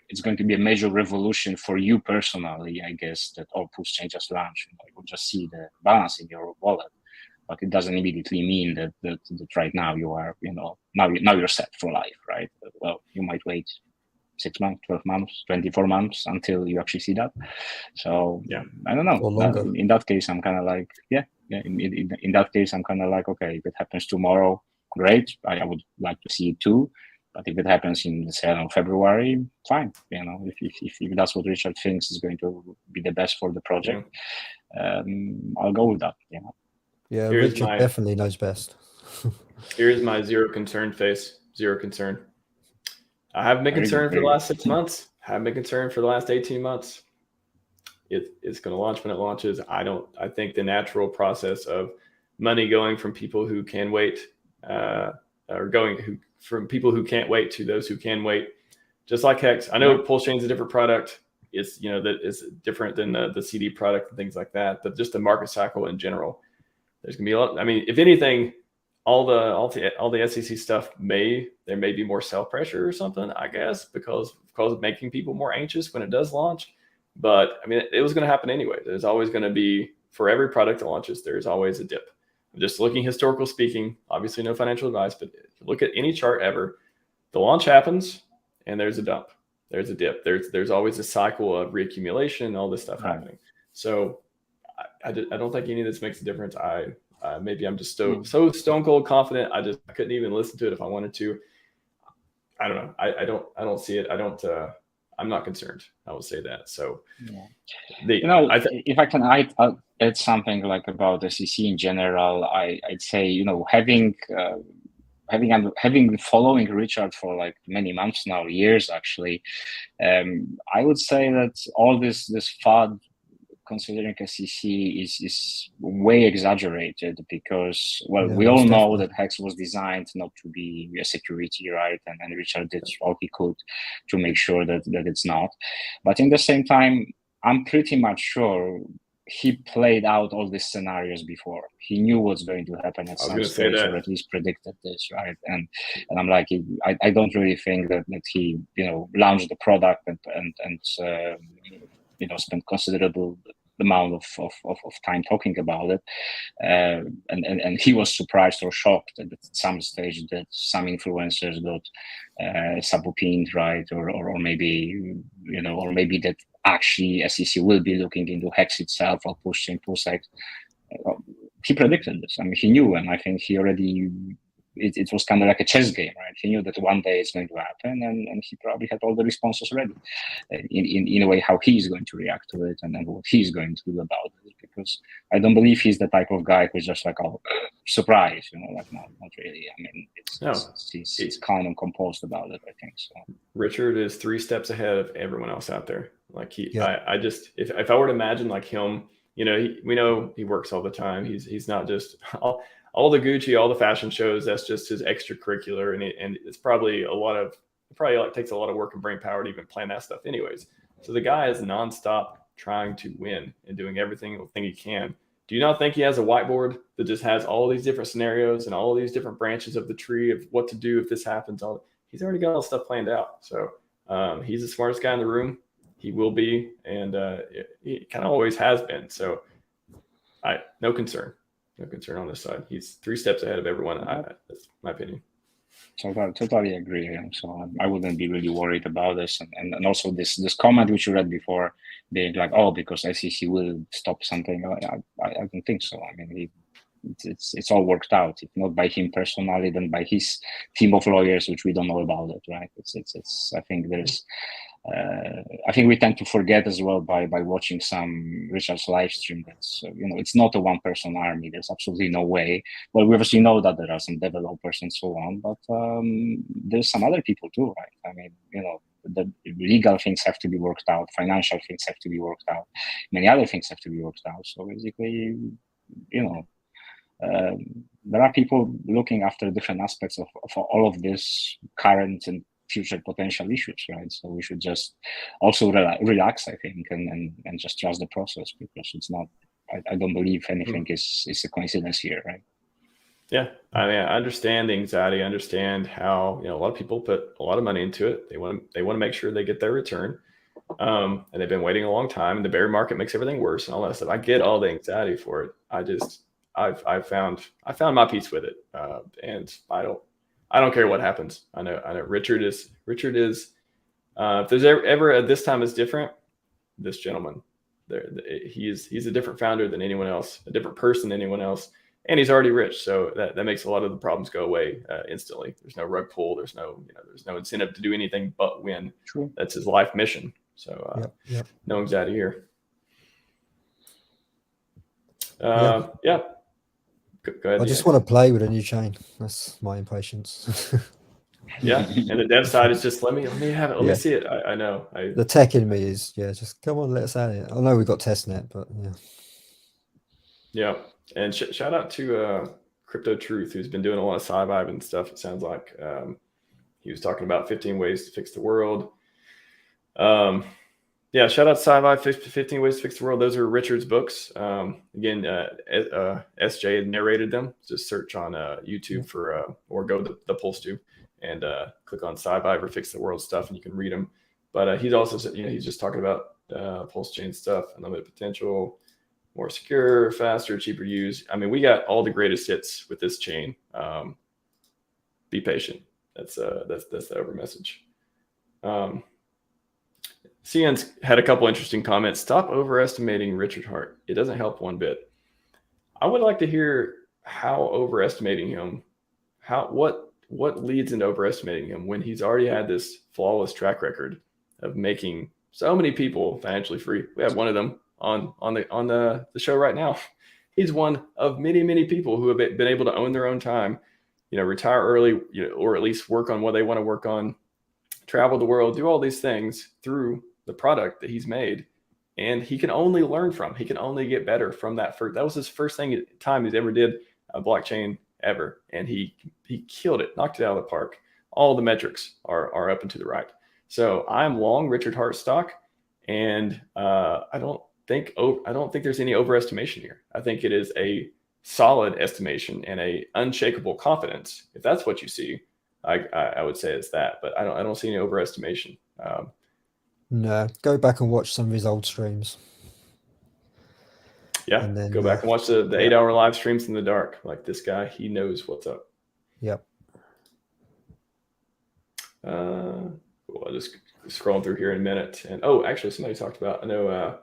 it's going to be a major revolution for you personally. I guess that PulseChain just launched, you will just see the balance in your wallet. But it doesn't immediately mean that right now you are, now you're set for life, right? Well, you might wait 6 months, 12 months, 24 months until you actually see that. So yeah, I don't know. Or longer. In that case, I'm kind of like, in that case, I'm kind of like, okay, if it happens tomorrow, great. I would like to see it too. But if it happens in, let's say, February, fine. If that's what Richard thinks is going to be the best for the project, I'll go with that. Yeah, Here's Richard my definitely knows best. here's my zero concern face. Zero concern. I haven't been Very good, concerned for the very last 6 months. Haven't been concerned for the last 18 months. It's going to launch when it launches. I think the natural process of money going from people who can wait, from people who can't wait to those who can wait, just like Hex. I know PulseChain is a different product. It's, that it's different than the CD product and things like that, but just the market cycle in general, there's going to be a lot. I mean, if anything, all the SEC stuff there may be more sell pressure or something, I guess, because of making people more anxious when it does launch. But I mean, it was going to happen anyway. There's always going to be, for every product that launches, there's always a dip. I'm just looking historical speaking, obviously no financial advice, but if you look at any chart ever, the launch happens and there's a dump. There's a dip. There's always a cycle of reaccumulation, all this stuff happening. So I don't think any of this makes a difference. Maybe I'm just so stone cold confident. I couldn't even listen to it if I wanted to. I don't know. I don't see it. I'm not concerned. I will say that. So, if I can add something like about the SEC in general, I'd say, having been following Richard for like many months now, years actually, I would say that all this FUD considering SEC is way exaggerated because, we all know that HEX was designed not to be a security, right? And Richard did all he could to make sure that it's not. But in the same time, I'm pretty much sure he played out all these scenarios before. He knew what's going to happen at some stage, or at least predicted this, right? And I'm like, I don't really think that he, launched the product and spent considerable amount of time talking about it, and he was surprised or shocked at some stage that some influencers got subpoenaed, right? Or maybe that actually SEC will be looking into HEX itself or pushing PulseX. He predicted this. I mean, he knew, and I think he already. It was kind of like a chess game, right? He knew that one day it's going to happen, and he probably had all the responses ready in a way how he's going to react to it and then what he's going to do about it. Because I don't believe he's the type of guy who's just like, oh, surprise, like, no, not really. I mean, he's calm and composed about it, I think. So Richard is 3 steps ahead of everyone else out there. Like I just, if I were to imagine like him, we know he works all the time. He's not just all the Gucci, all the fashion shows. That's just his extracurricular, and it's probably takes a lot of work and brain power to even plan that stuff, anyways. So the guy is nonstop trying to win and doing everything he can. Do you not think he has a whiteboard that just has all these different scenarios and all these different branches of the tree of what to do if this happens? He's already got all the stuff planned out. So he's the smartest guy in the room. He will be, and he kind of always has been. So no concern. No concern on this side. He's 3 steps ahead of everyone. That's my opinion. Totally agree. So I wouldn't be really worried about this. And also this comment which you read before, being like, oh, because SEC will stop something. I don't think so. I mean, it's all worked out. If not by him personally, then by his team of lawyers, which we don't know about it, right? I think there's. I think we tend to forget as well by watching some Richard's live stream that's it's not a one-person army. There's absolutely no way. Well, we obviously know that there are some developers and so on, but there's some other people too, right? I mean, the legal things have to be worked out, financial things have to be worked out, many other things have to be worked out. So basically, there are people looking after different aspects of all of this current and future potential issues, right? So we should just also relax, I think, and just trust the process, because it's not. I don't believe anything is a coincidence here, right? Yeah, I mean, I understand the anxiety. I understand how a lot of people put a lot of money into it. They want to make sure they get their return, and they've been waiting a long time. And the bear market makes everything worse and all that stuff. I get all the anxiety for it. I found my peace with it, and I don't care what happens. I know Richard is if there's ever this time is different, this gentleman he's a different founder than anyone else, a different person than anyone else, and he's already rich, so that makes a lot of the problems go away instantly. There's no rug pull, there's no incentive to do anything but win. True. That's his life mission. So no anxiety here. Yeah. Go ahead. I just want to play with a new chain. That's my impatience. Yeah, and the dev side is just let me have it. Let me see it. I know. The tech in me is just come on, let us at it. I know we've got testnet, but yeah. Yeah, and shout out to Crypto Truth, who's been doing a lot of Scivive and stuff. It sounds like he was talking about 15 ways to fix the world. Yeah, shout out to Scivive, 15 ways to fix the world. Those are Richard's books. Again, SJ had narrated them. Just search on YouTube for or go to the PulseTube and click on Scivive or Fix the World stuff, and you can read them. But he's also, he's just talking about PulseChain stuff, unlimited potential, more secure, faster, cheaper to use. I mean, we got all the greatest hits with this chain. Be patient. That's the over message. CN's had a couple interesting comments. Stop overestimating Richard Hart. It doesn't help one bit. I would like to hear how overestimating him, what leads into overestimating him when he's already had this flawless track record of making so many people financially free. We have one of them on the show right now. He's one of many people who have been able to own their own time, retire early, or at least work on what they want to work on, travel the world, do all these things through the product that he's made, and he can only learn from. He can only get better from that. That was his first time he's ever did a blockchain ever, and he killed it, knocked it out of the park. All the metrics are up and to the right. So I'm long Richard Hart stock, and I don't think there's any overestimation here. I think it is a solid estimation and a unshakable confidence. If that's what you see, I would say it's that, but I don't see any overestimation. No, go back and watch some of his old streams. Yeah, and then, go back and watch the 8-hour live streams in the dark. Like, this guy, he knows what's up. Yep. Cool. I'll just scrolling through here in a minute. And actually, somebody talked about. I know.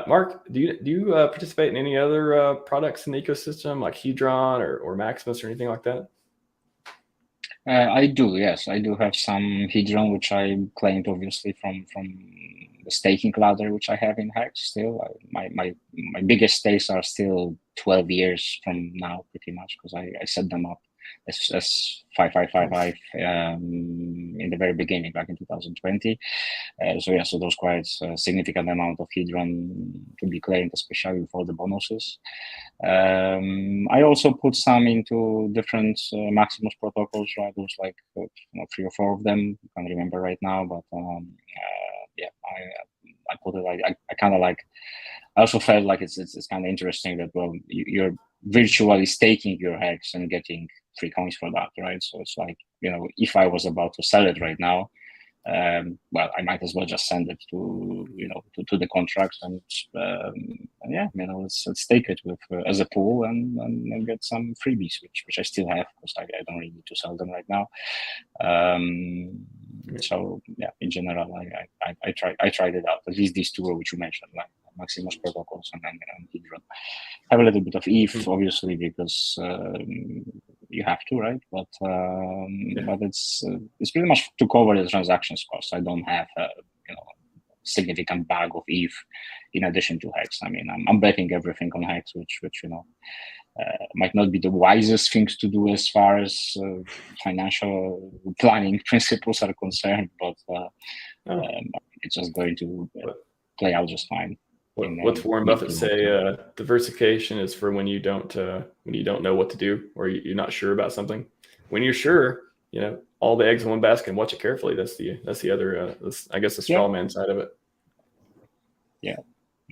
Mark, do you participate in any other products in the ecosystem like Hedron or Maximus or anything like that? I do, yes. I do have some Hedron, which I claimed obviously from the staking ladder, which I have in HEX still. My biggest stakes are still 12 years from now, pretty much, because I set them up as 5555 in the very beginning, back in 2020. So there's quite a significant amount of Hedron to be claimed, especially with all the bonuses. I also put some into different Maximus protocols, right? There's like 3 or 4 of them. I can't remember right now, but I put it. I kind of like. I also felt like it's kind of interesting that you're virtually staking your HEX and getting free coins for that, right? So it's like, if I was about to sell it right now, I might as well just send it to the contract and let's stake it with as a pool and get some freebies, which I still have because I don't really need to sell them right now. So yeah, in general, I tried it out. At least these 2 which you mentioned, like Maximus protocols and Hedron. Have a little bit of ETH, obviously, because you have to, right? But it's pretty much to cover the transactions cost. I don't have significant bag of ETH in addition to HEX. I mean, I'm betting everything on HEX, which might not be the wisest things to do as far as financial planning principles are concerned, but it's just going to play out just fine. What's Warren Buffett say? Diversification is for when you don't know what to do or you're not sure about something. When you're sure, all the eggs in one basket and watch it carefully. That's the other, I guess, the straw man side of it. Yeah,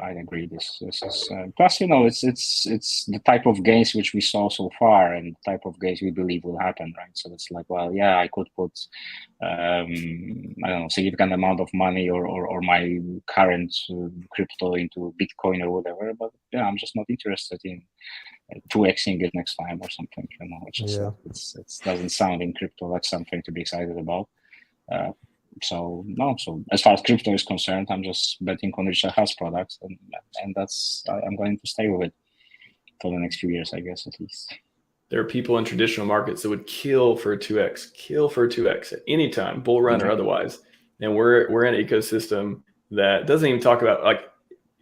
I agree. This is plus, it's the type of gains which we saw so far and the type of gains we believe will happen, right? So it's like, I could put, I don't know, significant amount of money or my current crypto into Bitcoin or whatever, but I'm just not interested in 2xing it next time or something. It doesn't sound in crypto like something to be excited about. So as far as crypto is concerned, I'm just betting on Richard Hart's products, and that's I'm going to stay with it for the next few years, I guess, at least. There are people in traditional markets that would kill for a 2x at any time, bull run or otherwise. And we're in an ecosystem that doesn't even talk about like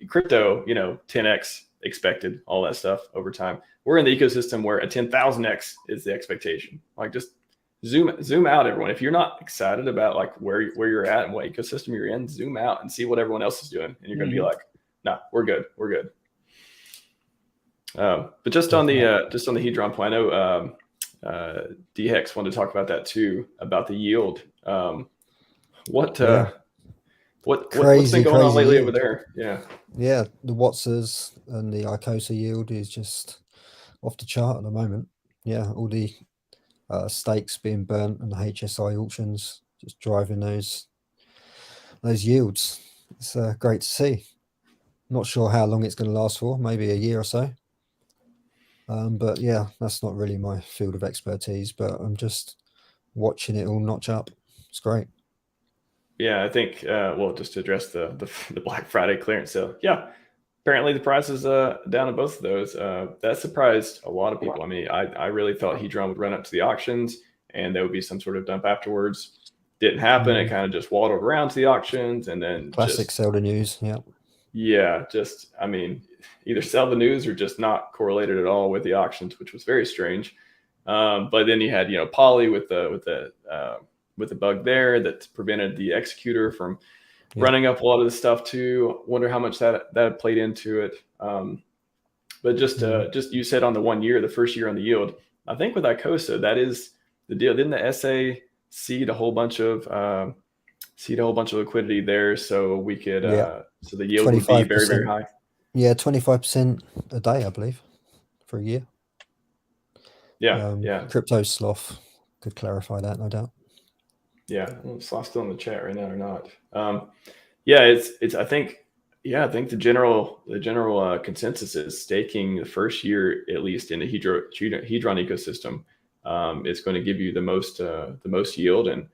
crypto, 10x expected, all that stuff over time. we're in the ecosystem where a 10,000x is the expectation. Like just zoom out, everyone. If you're not excited about like where you're at and what ecosystem you're in, zoom out and see what everyone else is doing, and you're going to be like, nah, we're good. But just on the Hedron point, I know DHEX wanted to talk about that too, about the yield. What's been going on lately over there? Yeah, the Watsers and the ICOSA yield is just off the chart at the moment. Yeah, all the stakes being burnt and the HSI auctions just driving those yields. It's great to see. Not sure how long it's going to last for, maybe a year or so. But yeah, that's not really my field of expertise, but I'm just watching it all notch up. It's great. Yeah, I think, well, just to address the Black Friday clearance sale. Yeah, apparently the price is down on both of those. That surprised a lot of people. I mean, I really thought Hedron would run up to the auctions and there would be some sort of dump afterwards. Didn't happen. It kind of just waddled around to the auctions and then classic sell the news. Yeah. Yeah, just, I mean, either sell the news or just not correlated at all with the auctions, which was very strange. But then you had, Poly with the bug there that prevented the executor from running up a lot of the stuff too. Wonder how much that played into it. But just you said on the 1 year, the first year on the yield, I think with ICOSA, that is the deal. Didn't the SA seed a whole bunch of liquidity there, so we could so the yield would be very, very high. Yeah, 25% a day, I believe, for a year. Yeah. Crypto Sloth could clarify that, no doubt. Yeah, Sloth's still in the chat right now or not? It's I think the general consensus is staking the first year at least in the Hedron ecosystem. It's going to give you the most yield, and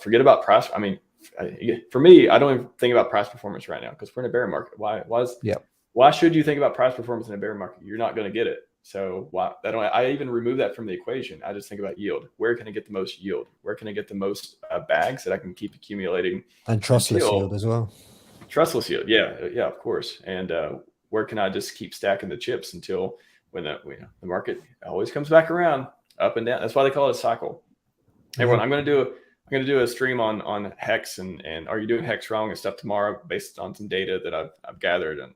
forget about price. I mean, for me, I don't even think about price performance right now because we're in a bear market. Why should you think about price performance in a bear market? You're not going to get it. So I even remove that from the equation. I just think about yield. Where can I get the most yield? Where can I get the most bags that I can keep accumulating? And trustless yield as well. Trustless yield, yeah, of course. And where can I just keep stacking the chips until when the market always comes back around, up and down. That's why they call it a cycle. Everyone, I'm gonna do a stream on HEX and are you doing HEX wrong and stuff tomorrow based on some data that I've gathered on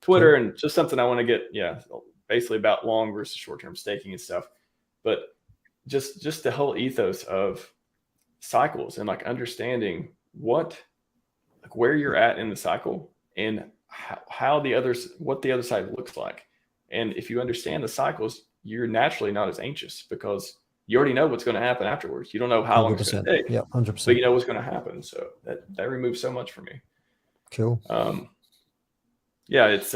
Twitter and just something I want to get basically about long versus short-term staking and stuff. But just the whole ethos of cycles and like understanding where you're at in the cycle and what the other side looks like. And if you understand the cycles, you're naturally not as anxious because you already know what's going to happen afterwards. You don't know how long it's going to take. Yeah, 100%. But you know what's going to happen. So that removes so much for me. Cool. It's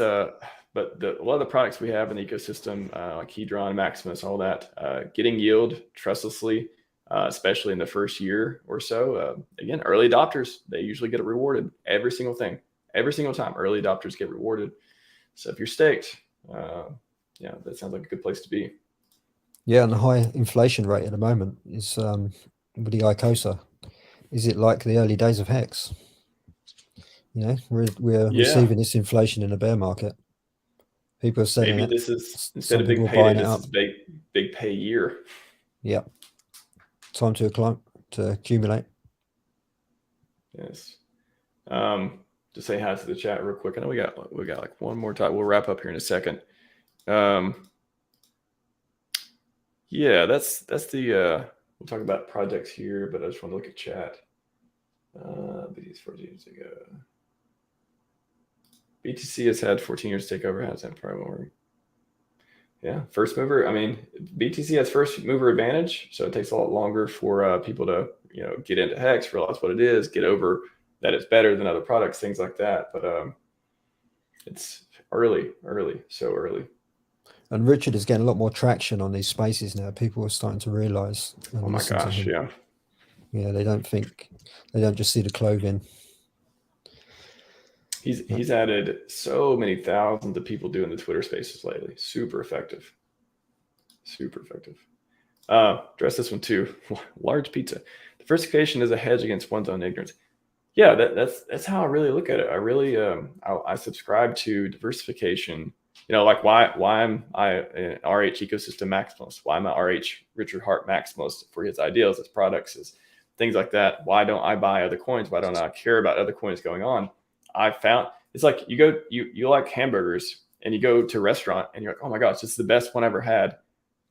but a lot of the products we have in the ecosystem, like Hedron, Maximus, all that, getting yield trustlessly, especially in the first year or so. Again, early adopters, they usually get rewarded. Every single time. Early adopters get rewarded. So if you're staked, that sounds like a good place to be. Yeah, and the high inflation rate at the moment is with the ICOSA. Is it like the early days of HEX? We're receiving this inflation in a bear market. People are saying maybe this is instead of big pay, this is big pay year. Yeah, time to accumulate. Yes. To say hi to the chat real quick. I know we got like one more time. We'll wrap up here in a second. That's the we'll talk about projects here, but I just want to look at chat. These 14 years ago. BTC has had 14 years to take over. How's that priority? Yeah, first mover. I mean, BTC has first mover advantage, so it takes a lot longer for people to get into HEX, realize what it is, get over that it's better than other products, things like that. But it's so early. And Richard is getting a lot more traction on these spaces now. People are starting to realize. Oh my gosh, yeah. Yeah, they don't just see the clothing. He's added so many thousands of people doing the Twitter spaces lately. Super effective. Address this one too. Large pizza. Diversification is a hedge against one's own ignorance. Yeah, that's how I really look at it. I really I subscribe to diversification like why am I an RH ecosystem maximalist? Why am I RH Richard Hart maximalist for his ideals, his products, his things like that? Why don't I buy other coins? Why don't I care about other coins going on? I found it's like you like hamburgers and you go to a restaurant and you're like, oh my gosh, this is the best one I ever had.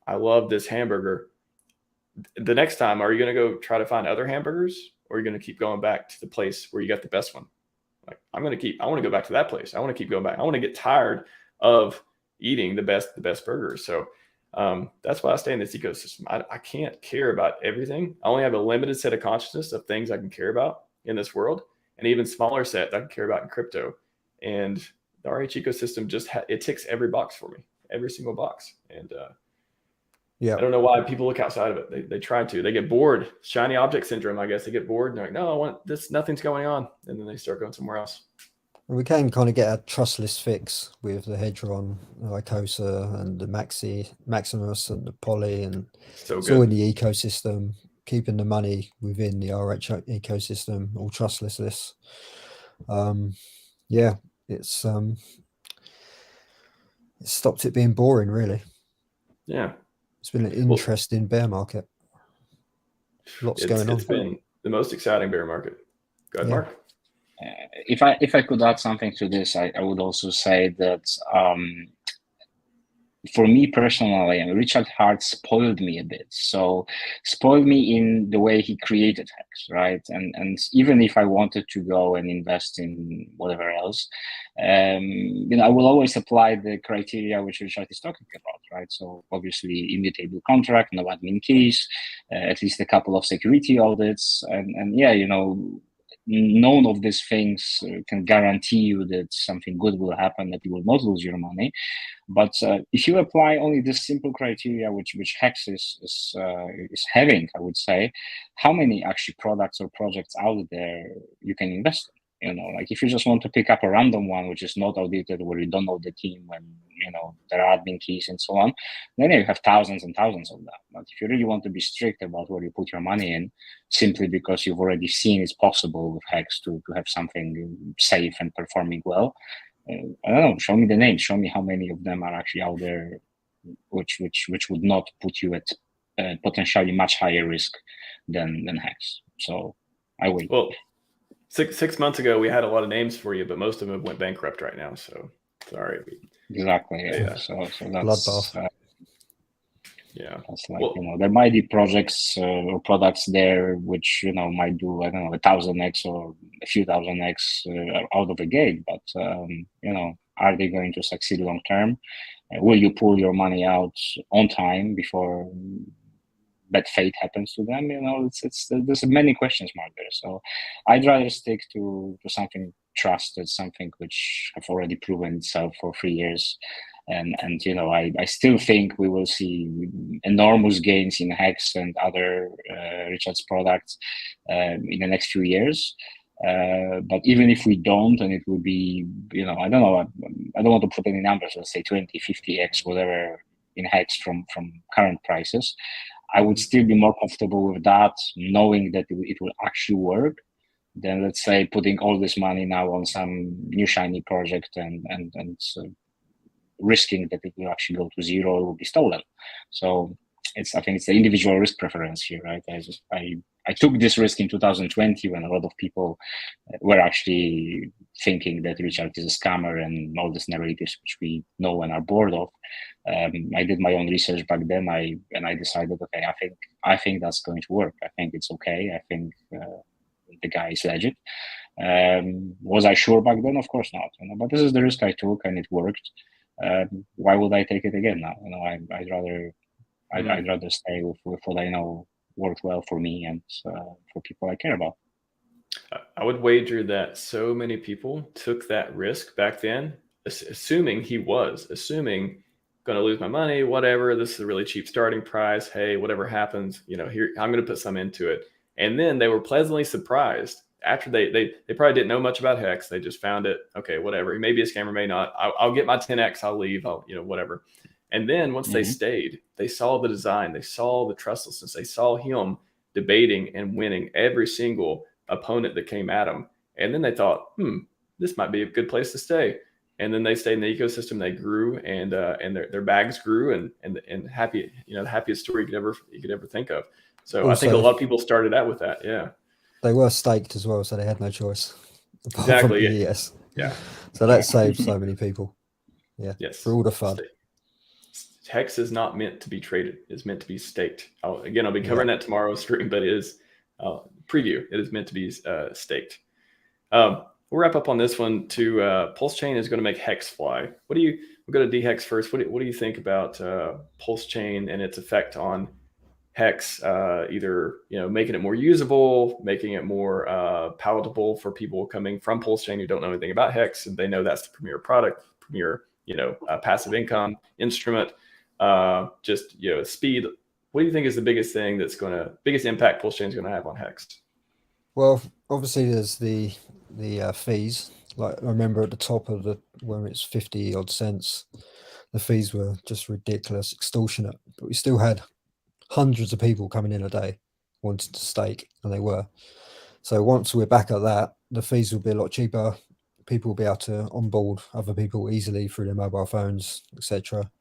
I love this hamburger. The next time, are you going to go try to find other hamburgers, or are you going to keep going back to the place where you got the best one? Like I want to go back to that place. I want to keep going back. I want to get tired of eating the best burgers. So that's why I stay in this ecosystem. I can't care about everything. I only have a limited set of consciousness of things I can care about in this world, and even smaller set that I can care about in crypto. And the RH ecosystem it ticks every box for me, every single box. And yeah, I don't know why people look outside of it. They try to. They get bored. Shiny object syndrome, I guess. They get bored and they're like, no, I want this. Nothing's going on. And then they start going somewhere else. we can kind of get a trustless fix with the Hedron, Icosa, and the Maximus, and the Poly, and it's all in the ecosystem, keeping the money within the RH ecosystem, all trustless. Yeah, it's stopped it being boring, really. Yeah. It's been an interesting bear market. Lots going on. It's been the most exciting bear market. Go ahead, Mark. If I could add something to this, I would also say that for me personally, Richard Hart spoiled me a bit. So spoiled me in the way he created HEX, right? And even if I wanted to go and invest in whatever else, I will always apply the criteria which Richard is talking about, right? So obviously immutable contract, no admin keys, at least a couple of security audits, and yeah, none of these things can guarantee you that something good will happen, that you will not lose your money. But if you apply only this simple criteria, which HEX is having, I would say, how many actually products or projects out there you can invest in? Like if you just want to pick up a random one, which is not audited, where you don't know the team and, there are admin keys and so on, then you have thousands and thousands of them. But if you really want to be strict about where you put your money in, simply because you've already seen it's possible with HEX to have something safe and performing well, I don't know, show me the names, show me how many of them are actually out there, which would not put you at potentially much higher risk than HEX. So I wait. Well, six months ago, we had a lot of names for you, but most of them went bankrupt right now. So sorry. Exactly. Yeah. So that's bloodbath. Yeah, that's like, there might be projects or products there which might do, I don't know, 1,000x or a few thousand X out of the gate, but are they going to succeed long term? Will you pull your money out on time before bad fate happens to them? There's many questions mark there. So I'd rather stick to something trusted, something which have already proven itself for 3 years. And I still think we will see enormous gains in HEX and other Richard's products in the next few years. But even if we don't, and it will be, I don't know, I don't want to put any numbers, let's say 20, 50x, whatever in HEX from current prices, I would still be more comfortable with that, knowing that it will actually work, than, let's say, putting all this money now on some new shiny project and risking that it will actually go to zero or will be stolen. So I think it's the individual risk preference here, right? I took this risk in 2020 when a lot of people were actually thinking that Richard is a scammer and all these narratives which we know and are bored of. I did my own research back then. I decided, okay, I think that's going to work. I think it's okay. I think the guy is legit. Was I sure back then? Of course not. But this is the risk I took, and it worked. Why would I take it again now? I'd rather stay with what I know worked well for me and for people I care about. I would wager that so many people took that risk back then, assuming going to lose my money, whatever. This is a really cheap starting price. Hey, whatever happens, here I'm going to put some into it. And then they were pleasantly surprised after they probably didn't know much about HEX. They just found it. Okay, whatever. He may be a scammer, may not. I'll get my 10x. I'll leave. Whatever. And then once they stayed, they saw the design. They saw the trustlessness. They saw him debating and winning every single opponent that came at him. And then they thought, this might be a good place to stay. and then they stayed in the ecosystem. They grew, and their bags grew, and happy, the happiest story you could ever think of. So I think a lot of people started out with that. Yeah, they were staked as well, so they had no choice. Exactly. Yes. Yeah. So that saved so many people. Yeah. Yes. For all the fun. HEX is not meant to be traded. It's meant to be staked. I'll be covering that tomorrow's stream, but it is preview. It is meant to be staked. We'll wrap up on this one too. PulseChain is going to make HEX fly. We'll go to DHEX first. What do you think about PulseChain and its effect on HEX? Either making it more usable, making it more palatable for people coming from PulseChain who don't know anything about HEX, and they know that's the premier product, premier passive income instrument. Just speed. What do you think is the biggest impact PulseChain is going to have on HEX? Well, obviously there's the fees. Like I remember at the top of when it's 50 odd cents, the fees were just ridiculous, extortionate. But we still had hundreds of people coming in a day wanting to stake, and they were. So once we're back at that, the fees will be a lot cheaper. People will be able to onboard other people easily through their mobile phones, etc.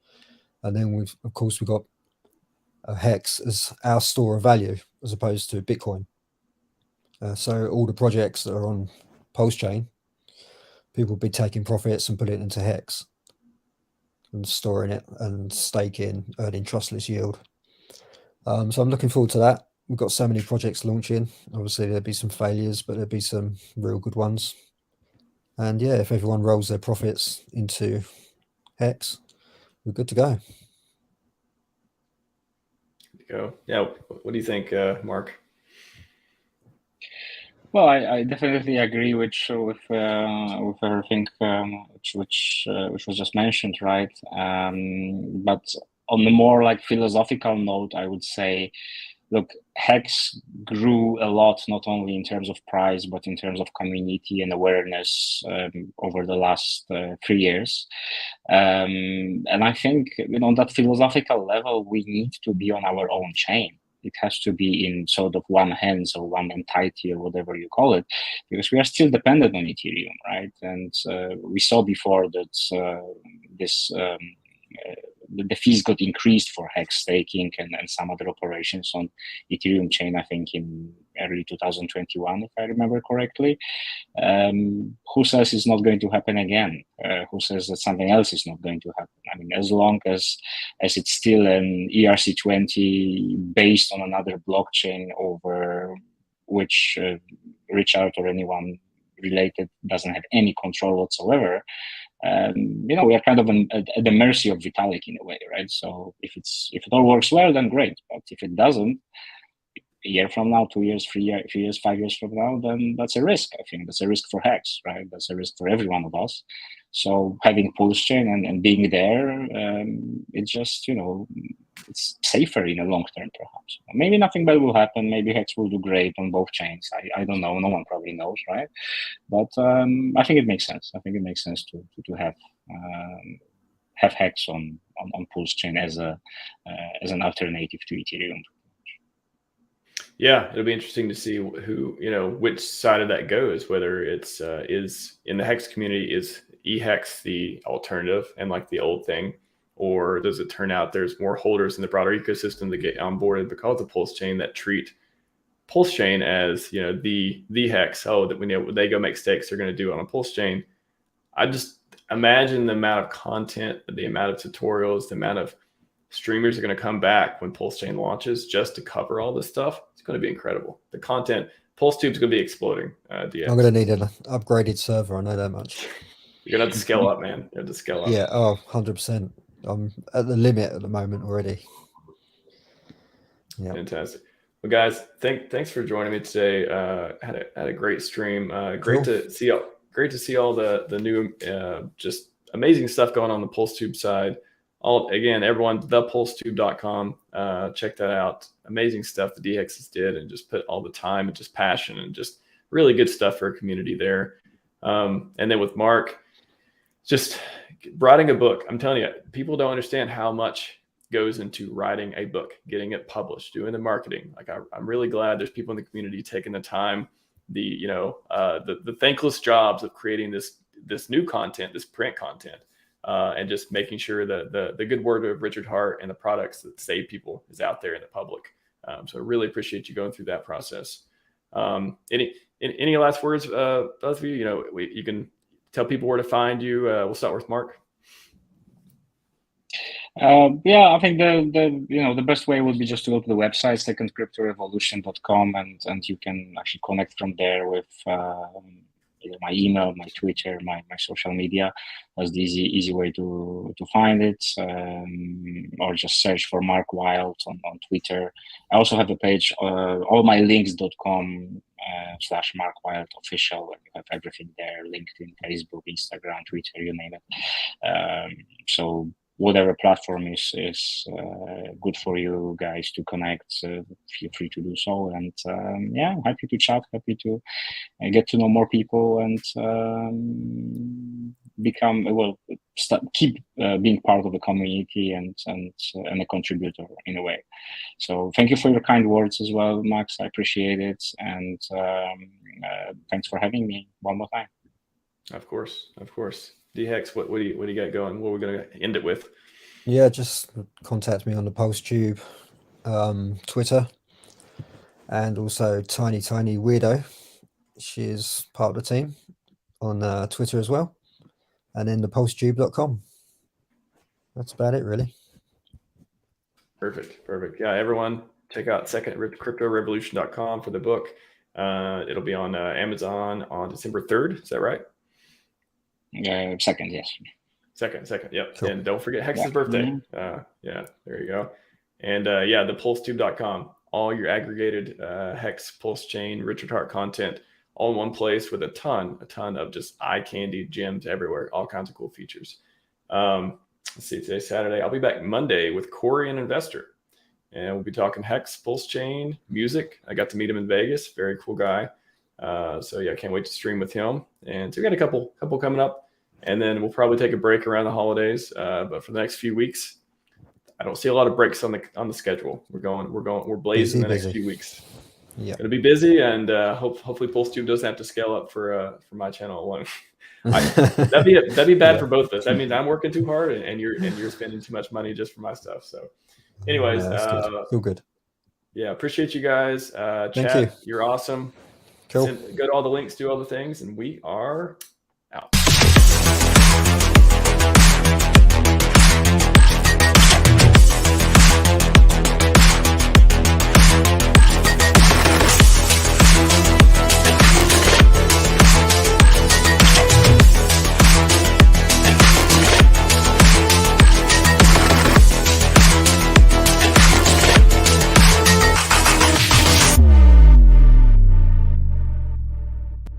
And then we've got HEX as our store of value as opposed to Bitcoin. So all the projects that are on PulseChain, people will be taking profits and putting it into HEX and storing it and staking, earning trustless yield. So I'm looking forward to that. We've got so many projects launching. Obviously, there'll be some failures, but there'll be some real good ones. And yeah, if everyone rolls their profits into HEX, we're good to go. Yeah. What do you think, Mark? Well, I definitely agree with everything which was just mentioned, right? But on the more philosophical note, I would say, look, HEX grew a lot, not only in terms of price, but in terms of community and awareness over the last 3 years. And I think, on that philosophical level, we need to be on our own chain. It has to be in sort of one hands or one entity or whatever you call it, because we are still dependent on Ethereum, right? And we saw before that the fees got increased for HEX staking and some other operations on Ethereum chain, I think in early 2021, if I remember correctly. Who says it's not going to happen again? Who says that something else is not going to happen? I mean, as long as it's still an ERC20 based on another blockchain over which Richard or anyone related doesn't have any control whatsoever, we are kind of at the mercy of Vitalik in a way, right? So if it all works well, then great. But if it doesn't, a year from now, 2 years, 3 years, 5 years from now, then that's a risk. I think that's a risk for HEX, right? That's a risk for every one of us. So having PulseChain and being there, it's just, it's safer in the long term, perhaps. Maybe nothing bad will happen. Maybe HEX will do great on both chains. I don't know. No one probably knows, right? But I think it makes sense. I think it makes sense to have HEX on PulseChain as an alternative to Ethereum. Yeah, it'll be interesting to see which side of that goes, whether it's is in the HEX community, is eHEX the alternative and like the old thing, or does it turn out there's more holders in the broader ecosystem that get onboarded because of PulseChain that treat PulseChain as the HEX? Oh, that when they go make stakes, they're going to do it on a PulseChain. I just imagine the amount of content, the amount of tutorials, the amount of streamers are going to come back when PulseChain launches just to cover all this stuff. It's going to be incredible. The content, PulseTube is going to be exploding. I'm going to need an upgraded server. I know that much. You're going to have to scale up, man. You have to scale up. Yeah, 100%. I'm at the limit at the moment already. Yeah. Fantastic. Well, guys, thanks for joining me today. Had a great stream. Great to see all the new just amazing stuff going on the PulseTube side. Everyone, thepulsetube.com. Check that out. Amazing stuff the DHEXs did, and just put all the time and just passion and just really good stuff for a community there. And then with Mark, just writing a book. I'm telling you, people don't understand how much goes into writing a book, getting it published, doing the marketing. I'm really glad there's people in the community taking the time, the thankless jobs of creating this new content, this print content, and just making sure that the good word of Richard Hart and the products that save people is out there in the public. So I really appreciate you going through that process. Any last words, both of you? You know, you can tell people where to find you. We'll start with Mark. I think the best way would be just to go to the website secondcryptorevolution.com, and you can actually connect from there with either my email, my Twitter, my social media. That's the easy way to find it, or just search for Mark Wild on Twitter. I also have a page, allmylinks.com /Mark Wild official, where you have everything there: LinkedIn, Facebook, Instagram, Twitter, you name it. So whatever platform is good for you guys to connect, feel free to do so. And happy to chat, happy to get to know more people, and keep being part of the community and a contributor in a way. So thank you for your kind words as well, Max. I appreciate it, and thanks for having me one more time. Of course. HEX, what do you got going? What are we going to end it with? Yeah, just contact me on the PulseTube Twitter, and also Tiny Weirdo. She is part of the team on Twitter as well, and then the PulseTube.com. That's about it, really. Perfect. Yeah, everyone, check out secondcryptorevolution.com for the book. It'll be on Amazon on December 3rd. Is that right? Second, yes. Second, yep. Cool. And don't forget Hex's birthday. There you go. And the PulseTube.com, all your aggregated Hex, PulseChain, Richard Hart content, all in one place with a ton of just eye candy gems everywhere, all kinds of cool features. Let's see, today's Saturday. I'll be back Monday with Corey, an investor, and we'll be talking Hex, PulseChain, music. I got to meet him in Vegas. Very cool guy. So yeah, I can't wait to stream with him. And so we got a couple coming up, and then we'll probably take a break around the holidays. But for the next few weeks, I don't see a lot of breaks on the schedule. We're blazing the next few weeks. Yeah, it'll be busy, and hopefully PulseTube doesn't have to scale up for my channel alone. That'd be bad for both of us. That means I'm working too hard, and you're spending too much money just for my stuff. So, anyways, feel good. Yeah, appreciate you guys. Thank Chad, you. You're awesome. Cool. Go to all the links, do all the things, and we are